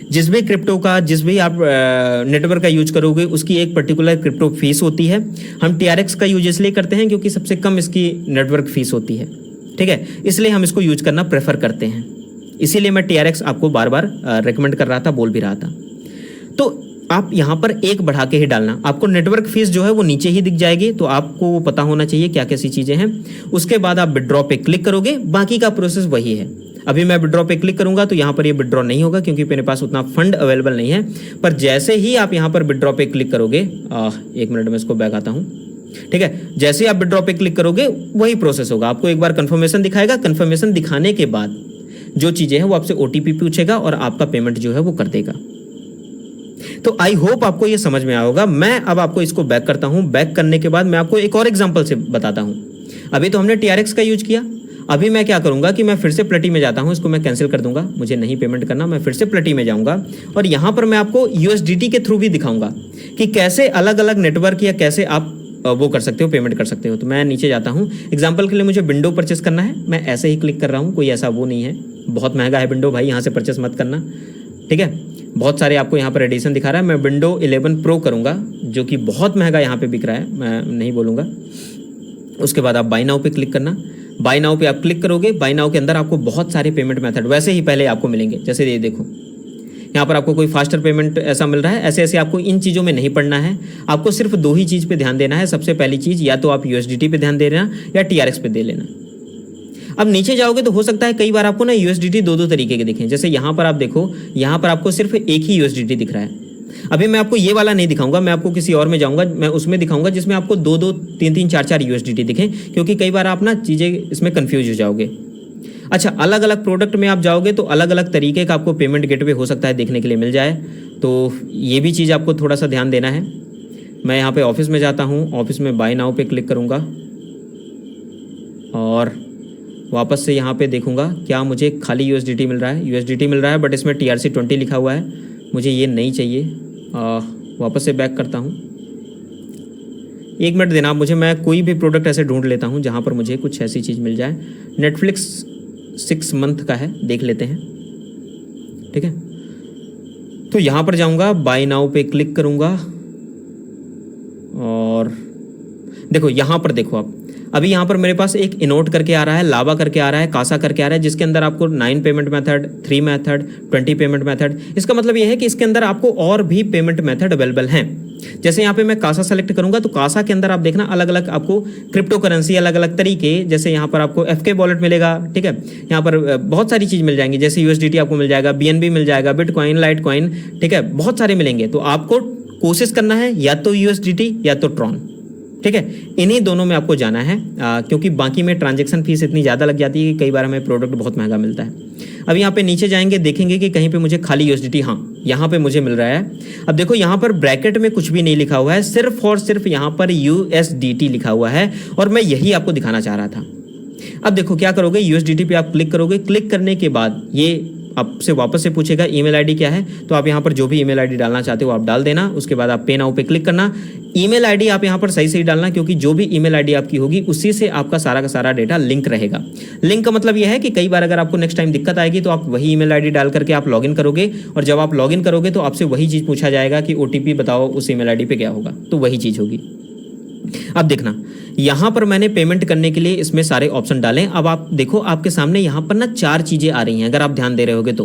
जिस भी क्रिप्टो का, जिस भी आप नेटवर्क का यूज करोगे, उसकी एक पर्टिकुलर क्रिप्टो फीस होती है। हम TRX का यूज इसलिए करते हैं क्योंकि सबसे कम इसकी नेटवर्क फीस होती है, ठीक है, इसलिए हम इसको यूज करना प्रेफर करते हैं। इसीलिए मैं TRX आपको बार बार रेकमेंड कर रहा था, बोल भी रहा था। तो आप यहाँ पर एक बढ़ा के ही डालना, आपको नेटवर्क फीस जो है वो नीचे ही दिख जाएगी, तो आपको वो पता होना चाहिए क्या कैसी चीज़ें हैं। उसके बाद आप विड्रॉ पे क्लिक करोगे, बाकी का प्रोसेस वही है। अभी मैं विड्रॉ पे क्लिक करूंगा तो यहाँ पर ये विड्रॉ नहीं होगा क्योंकि मेरे पास उतना फंड अवेलेबल नहीं है। पर जैसे ही आप यहाँ पर विड्रॉ पे क्लिक करोगे, 1 मिनट में इसको बैक आता हूँ, ठीक है, जैसे ही आप विड्रॉ पे क्लिक करोगे वही प्रोसेस होगा। आपको एक बार कंफर्मेशन दिखाएगा, कंफर्मेशन दिखाने के बाद जो चीज़ें हैं वो आपसे OTP पूछेगा और आपका पेमेंट जो है वो कर देगा। तो आई होप आपको ये समझ में आया होगा। मैं अब आपको इसको बैक करता हूँ। बैक करने के बाद मैं आपको एक और एग्जांपल से बताता हूँ। अभी तो हमने TRX का यूज किया, अभी मैं क्या करूंगा कि मैं फिर से प्लटी में जाता हूं, इसको मैं कैंसिल कर दूंगा, मुझे नहीं पेमेंट करना। मैं फिर से प्लटी में जाऊंगा और यहां पर मैं आपको USDT के थ्रू भी दिखाऊंगा कि कैसे अलग अलग नेटवर्क या कैसे आप वो कर सकते हो, पेमेंट कर सकते हो। तो मैं नीचे जाता हूं, एग्जाम्पल के लिए मुझे विंडो परचेस करना है, मैं ऐसे ही क्लिक कर रहा हूँ, कोई ऐसा वो नहीं है, बहुत महंगा है विंडो भाई, यहाँ से परचेस मत करना, ठीक है। बहुत सारे आपको यहाँ पर एडिशन दिखा रहा है। मैं विंडो 11 प्रो करूँगा जो कि बहुत महंगा यहाँ पे बिक रहा है, मैं नहीं बोलूँगा। उसके बाद आप बाय नाउ पे क्लिक करना। बाय नाउ पे आप क्लिक करोगे, बाय नाउ के अंदर आपको बहुत सारे पेमेंट मेथड वैसे ही पहले आपको मिलेंगे। जैसे ये देखो, यहाँ पर आपको कोई फास्टर पेमेंट ऐसा मिल रहा है। ऐसे ऐसे आपको इन चीज़ों में नहीं पढ़ना है, आपको सिर्फ 2 ही चीज़ पे ध्यान देना है। सबसे पहली चीज़, या तो आप USDT पे ध्यान दे लेना या TRX पे दे लेना। अब नीचे जाओगे तो हो सकता है कई बार आपको ना USDT 2 तरीके के दिखें। जैसे यहाँ पर आप देखो, यहाँ पर आपको सिर्फ एक ही USDT दिख रहा है। अभी मैं आपको ये वाला नहीं दिखाऊंगा, मैं आपको किसी और में जाऊंगा, मैं उसमें दिखाऊंगा जिसमें आपको 2-2, 3-3, 4-4 USDT दिखें, क्योंकि कई बार आप ना चीज़ें इसमें कन्फ्यूज हो जाओगे। अच्छा, अलग अलग प्रोडक्ट में आप जाओगे तो अलग अलग तरीके का आपको पेमेंट गेटवे हो सकता है देखने के लिए मिल जाए, तो ये भी चीज़ आपको थोड़ा सा ध्यान देना है। मैं यहाँ पे ऑफिस में जाता हूँ, ऑफिस में बाय नाउ पे क्लिक करूँगा और वापस से यहाँ पे देखूँगा क्या मुझे खाली USDT मिल रहा है। USDT मिल रहा है बट इसमें TRC20 लिखा हुआ है, मुझे ये नहीं चाहिए। वापस से बैक करता हूँ। 1 मिनट देना मुझे, मैं कोई भी प्रोडक्ट ऐसे ढूंढ लेता हूँ जहाँ पर मुझे कुछ ऐसी चीज़ मिल जाए। नेटफ्लिक्स 6 मंथ का है, देख लेते हैं, ठीक है। तो यहाँ पर जाऊँगा, बाय नाउ पे क्लिक करूँगा और देखो यहाँ पर देखो आप, अभी यहाँ पर मेरे पास एक इनोट करके आ रहा है, लावा करके आ रहा है, कासा करके आ रहा है, जिसके अंदर आपको 9 payment method, 3 method, 20 payment method. इसका मतलब ये है कि इसके अंदर आपको और भी पेमेंट मेथड अवेलेबल हैं। जैसे यहाँ पे मैं कासा सेलेक्ट करूंगा तो कासा के अंदर आप देखना अलग अलग आपको क्रिप्टो करेंसी, अलग अलग तरीके, जैसे यहाँ पर आपको FK वॉलेट मिलेगा, ठीक है। यहाँ पर बहुत सारी चीज़ मिल जाएंगी, जैसे USDT आपको मिल जाएगा, BNB मिल जाएगा, बिटकॉइन, लाइटकॉइन, ठीक है, बहुत सारे मिलेंगे। तो आपको कोशिश करना है या तो USDT या तो ट्रॉन, ठीक है, इन्हीं दोनों में आपको जाना है, क्योंकि बाकी में ट्रांजैक्शन फीस इतनी ज़्यादा लग जाती है कि कई बार हमें प्रोडक्ट बहुत महंगा मिलता है। अब यहाँ पे नीचे जाएंगे, देखेंगे कि कहीं पे मुझे खाली USDT, हाँ यहाँ पे मुझे मिल रहा है। अब देखो यहाँ पर ब्रैकेट में कुछ भी नहीं लिखा हुआ है, सिर्फ और सिर्फ यहाँ पर USDT लिखा हुआ है और मैं यही आपको दिखाना चाह रहा था। अब देखो क्या करोगे, USDT पे आप क्लिक करोगे, क्लिक करने के बाद ये आपसे वापस से पूछेगा ईमेल आईडी क्या है, तो आप यहाँ पर जो भी ईमेल आईडी डालना चाहते हो आप डाल देना। उसके बाद आप पे नाउ पे क्लिक करना। ईमेल आईडी आप यहाँ पर सही सही डालना, क्योंकि जो भी ईमेल आईडी आपकी होगी उसी से आपका सारा का सारा डेटा लिंक रहेगा। लिंक का मतलब यह है कि कई बार अगर आपको नेक्स्ट टाइम दिक्कत आएगी तो आप वही ईमेल आईडी डाल करके आप लॉगिन करोगे, और जब आप लॉगिन करोगे तो आपसे वही चीज़ पूछा जाएगा कि OTP बताओ उस ईमेल आईडी पे क्या होगा, तो वही चीज़ होगी। अब देखना, यहाँ पर मैंने पेमेंट करने के लिए इसमें सारे ऑप्शन डालें। अब आप देखो आपके सामने यहाँ पर ना 4 चीज़ें आ रही हैं, अगर आप ध्यान दे रहे होगे तो।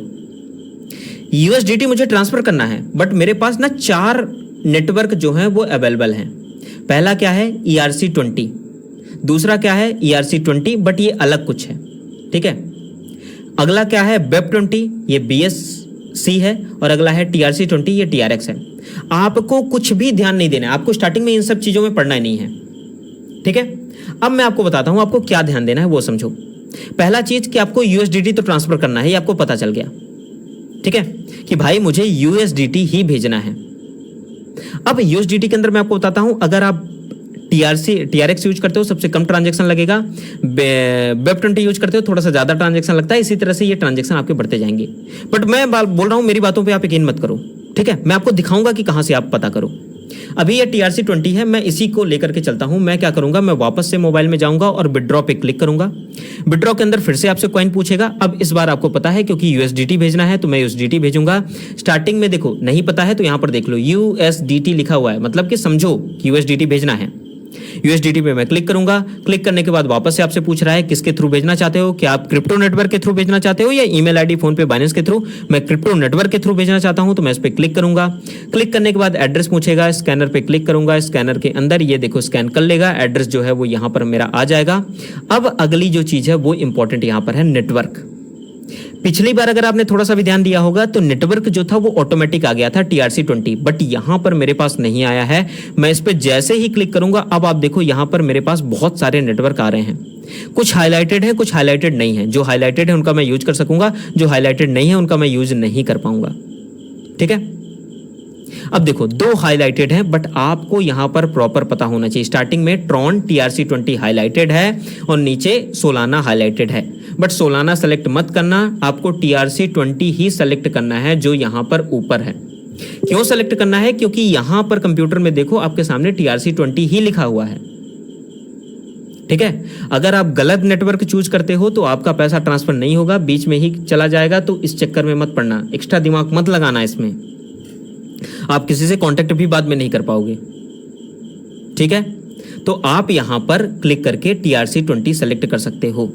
USDT मुझे ट्रांसफर करना है बट मेरे पास ना 4 नेटवर्क जो हैं वो अवेलेबल हैं। पहला क्या है, ERC20, दूसरा क्या है ERC20 बट ये अलग कुछ है, ठीक है। अगला क्या है BEP20, ये BSC है, और अगला है TRC20, ये TRX है। आपको कुछ भी ध्यान नहीं देना है, आपको स्टार्टिंग में इन सब चीज़ों में पढ़ना ही नहीं है, ठीक है। अब मैं आपको बताता हूँ आपको क्या ध्यान देना है, वो समझो। पहला चीज़ कि आपको USDT तो ट्रांसफर करना है, ये आपको पता चल गया, ठीक है, कि भाई मुझे USDT ही भेजना है। अब USDT के अंदर मैं आपको बताता हूं, अगर आप TRX यूज करते हो सबसे कम ट्रांजैक्शन लगेगा, BEP20 यूज करते हो थोड़ा सा ज्यादा ट्रांजैक्शन लगता है। इसी तरह से ये ट्रांजैक्शन आपके बढ़ते जाएंगे। बट मैं बोल रहा हूं, मेरी बातों पे आप यकीन मत करो, ठीक है। मैं आपको दिखाऊंगा कि कहां से आप पता करो। अभी ये TRC20 है, मैं इसी को लेकर के चलता हूं। मैं क्या करूंगा, मैं वापस से मोबाइल में जाऊंगा और विड्रॉ पे क्लिक करूंगा। विड्रॉ के अंदर फिर से आपसे कॉइन पूछेगा। अब इस बार आपको पता है क्योंकि USDT भेजना है तो मैं USDT भेजूंगा। स्टार्टिंग में देखो नहीं पता है तो यहाँ पर देख लो USDT लिखा हुआ है, मतलब कि समझो कि USDT भेजना है। USDT पे मैं क्लिक करूंगा। क्लिक करने के बाद वापस से आपसे पूछ रहा है किसके थ्रू भेजना चाहते हो, क्या आप क्रिप्टो नेटवर्क के थ्रू भेजना चाहते हो या ईमेल आईडी फोन पे बाइनेंस के थ्रू। मैं क्रिप्टो नेटवर्क के थ्रू भेजना चाहता हूं तो मैं इस पे क्लिक करूंगा। क्लिक करने के बाद एड्रेस पूछेगा, स्कैनर पे क्लिक करूंगा। स्कैनर के अंदर ये देखो स्कैन कर लेगा, एड्रेस जो है वो यहाँ पर मेरा आ जाएगा। अब अगली जो चीज है वो इंपॉर्टेंट यहाँ पर है नेटवर्क। पिछली बार अगर आपने थोड़ा सा भी ध्यान दिया होगा तो नेटवर्क जो था वो ऑटोमेटिक आ गया था TRC20, बट यहां पर मेरे पास नहीं आया है। मैं इस पे जैसे ही क्लिक करूंगा अब आप देखो यहां पर मेरे पास बहुत सारे नेटवर्क आ रहे हैं। कुछ हाईलाइटेड है, कुछ हाईलाइटेड नहीं है। जो हाईलाइटेड है उनका मैं यूज कर सकूंगा, जो हाईलाइटेड नहीं है उनका मैं यूज नहीं कर पाऊंगा, ठीक है। अब देखो 2 हाईलाइटेड हैं बट आपको यहां पर प्रॉपर पता होना चाहिए। स्टार्टिंग में ट्रॉन TRC20 हाईलाइटेड है और नीचे सोलाना हाईलाइटेड है, बट सोलाना सेलेक्ट मत करना, आपको TRC20 ही सेलेक्ट करना है जो यहां पर ऊपर है। क्यों सेलेक्ट करना है, क्योंकि यहां पर कंप्यूटर में देखो आपके सामने TRC20 ही लिखा हुआ है, ठीक है। अगर आप गलत नेटवर्क चूज करते हो तो आपका पैसा ट्रांसफर नहीं होगा, बीच में ही चला जाएगा। तो इस चक्कर में मत पड़ना, एक्स्ट्रा दिमाग मत लगाना इसमें, आप किसी से कांटेक्ट भी बाद में नहीं कर पाओगे। ठीक है, तो आप यहां पर क्लिक करके TRC20 सेलेक्ट कर सकते हो।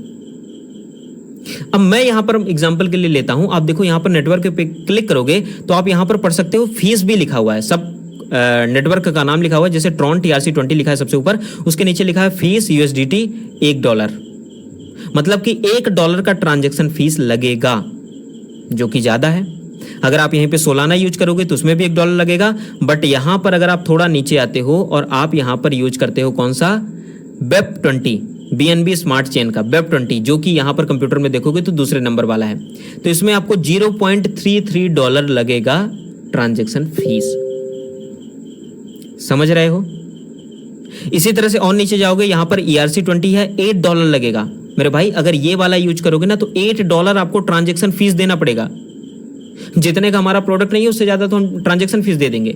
अब मैं यहां पर एग्जांपल के लिए लेता हूं, आप देखो यहां पर नेटवर्क पे क्लिक करोगे तो आप यहां पर पढ़ सकते हो फीस भी लिखा हुआ है, सब नेटवर्क का नाम लिखा हुआ है। जैसे ट्रॉन TRC20 लिखा है सबसे ऊपर, उसके नीचे लिखा है फीस USDT $1, मतलब कि $1 का ट्रांजैक्शन फीस लगेगा, जो कि ज्यादा है। अगर आप यहीं पे सोलाना यूज करोगे तो उसमें भी $1 लगेगा। बट यहां पर अगर आप थोड़ा नीचे आते हो और आप यहां पर यूज करते हो कौन सा, BEP20, BNB स्मार्ट चेन का BEP20, जो कि यहां पर कंप्यूटर में देखोगे तो दूसरे नंबर वाला है, तो इसमें आपको $0.33 लगेगा ट्रांजैक्शन फीस। समझ रहे हो? इसी तरह से और नीचे जाओगे, यहां पर ERC20 है, $8 लगेगा। मेरे भाई अगर ये वाला यूज करोगे ना तो $8 आपको ट्रांजैक्शन फीस देना पड़ेगा। जितने का हमारा प्रोडक्ट नहीं है उससे ज्यादा तो हम ट्रांजैक्शन फीस दे देंगे।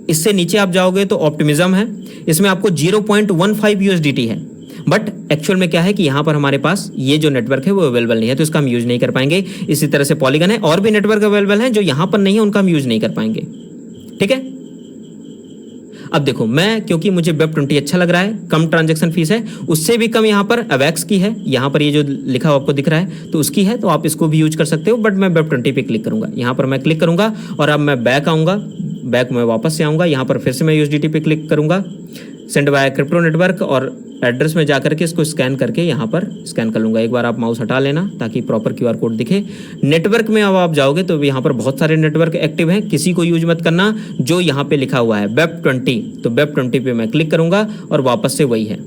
इससे नीचे आप जाओगे तो ऑप्टिमिज्म है, इसमें आपको 0.15 USDT है। बट एक्चुअल में क्या है कि यहां पर हमारे पास ये जो नेटवर्क है वो अवेलेबल नहीं है, तो इसका हम यूज नहीं कर पाएंगे। इसी तरह से पॉलीगन है, और भी नेटवर्क अवेलेबल है जो यहां पर नहीं है, उनका हम यूज नहीं कर पाएंगे। ठीक है, अब देखो मैं, क्योंकि मुझे BEP20 अच्छा लग रहा है, कम ट्रांजैक्शन फीस है, उससे भी कम यहाँ पर अवेक्स की है, यहाँ पर ये जो लिखा हुआ आपको दिख रहा है तो उसकी है, तो आप इसको भी यूज कर सकते हो। बट मैं BEP20 पे क्लिक करूंगा, यहाँ पर मैं क्लिक करूंगा और अब मैं बैक आऊंगा, बैक में वापस से आऊंगा, यहाँ पर फिर से मैं USDT पे क्लिक करूंगा, सेंड बाय क्रिप्टो नेटवर्क, और एड्रेस में जाकर के इसको स्कैन करके यहाँ पर स्कैन कर लूंगा। एक बार आप माउस हटा लेना ताकि प्रॉपर QR कोड दिखे। नेटवर्क में अब आप जाओगे तो यहाँ पर बहुत सारे नेटवर्क एक्टिव हैं, किसी को यूज मत करना जो यहाँ पे लिखा हुआ है BEP20, तो BEP20 पे मैं क्लिक करूंगा और वापस से वही है।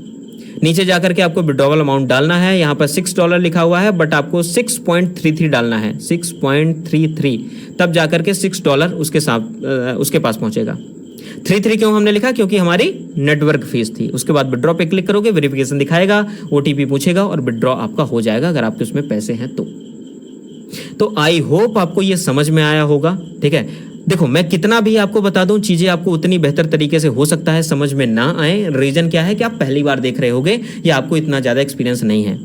नीचे जाकर के आपको विड्रॉवल अमाउंट डालना है, यहाँ पर $6 लिखा हुआ है, बट आपको 6.33 डालना है, 6.33, तब जाकर के $6 उसके साथ उसके पास पहुंचेगा। 33 क्यों हमने लिखा, क्योंकि हमारी नेटवर्क फीस थी। उसके बाद विड्रॉ पे क्लिक करोगे, वेरिफिकेशन दिखाएगा, OTP पूछेगा और विड्रॉ आपका हो जाएगा अगर आपके उसमें पैसे हैं तो आई होप आपको ये समझ में आया होगा। ठीक है, देखो मैं कितना भी आपको बता दूं, चीजें आपको उतनी बेहतर तरीके से हो सकता है समझ में ना आए। रीजन क्या है कि आप पहली बार देख रहे होगे या आपको इतना ज्यादा एक्सपीरियंस नहीं है।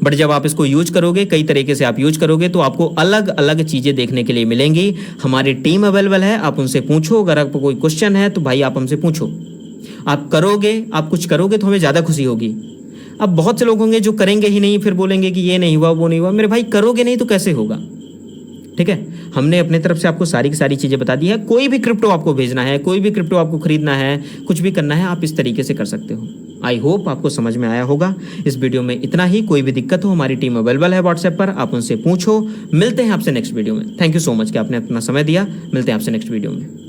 बट जब आप इसको यूज करोगे, कई तरीके से आप यूज करोगे, तो आपको अलग अलग चीजें देखने के लिए मिलेंगी। हमारी टीम अवेलेबल है, आप उनसे पूछो। अगर आपको कोई क्वेश्चन है तो भाई आप हमसे पूछो। आप करोगे, आप कुछ करोगे तो हमें ज्यादा खुशी होगी। अब बहुत से लोग होंगे जो करेंगे ही नहीं, फिर बोलेंगे कि ये नहीं हुआ, वो नहीं हुआ। मेरे भाई करोगे नहीं तो कैसे होगा? ठीक है, हमने अपने तरफ से आपको सारी की सारी चीजें बता दी है। कोई भी क्रिप्टो आपको भेजना है, कोई भी क्रिप्टो आपको खरीदना है, कुछ भी करना है, आप इस तरीके से कर सकते हो। आई होप आपको समझ में आया होगा। इस वीडियो में इतना ही। कोई भी दिक्कत हो, हमारी टीम अवेलेबल है व्हाट्सएप पर, आप उनसे पूछो। मिलते हैं आपसे नेक्स्ट वीडियो में। थैंक यू सो मच कि आपने अपना समय दिया। मिलते हैं आपसे नेक्स्ट वीडियो में।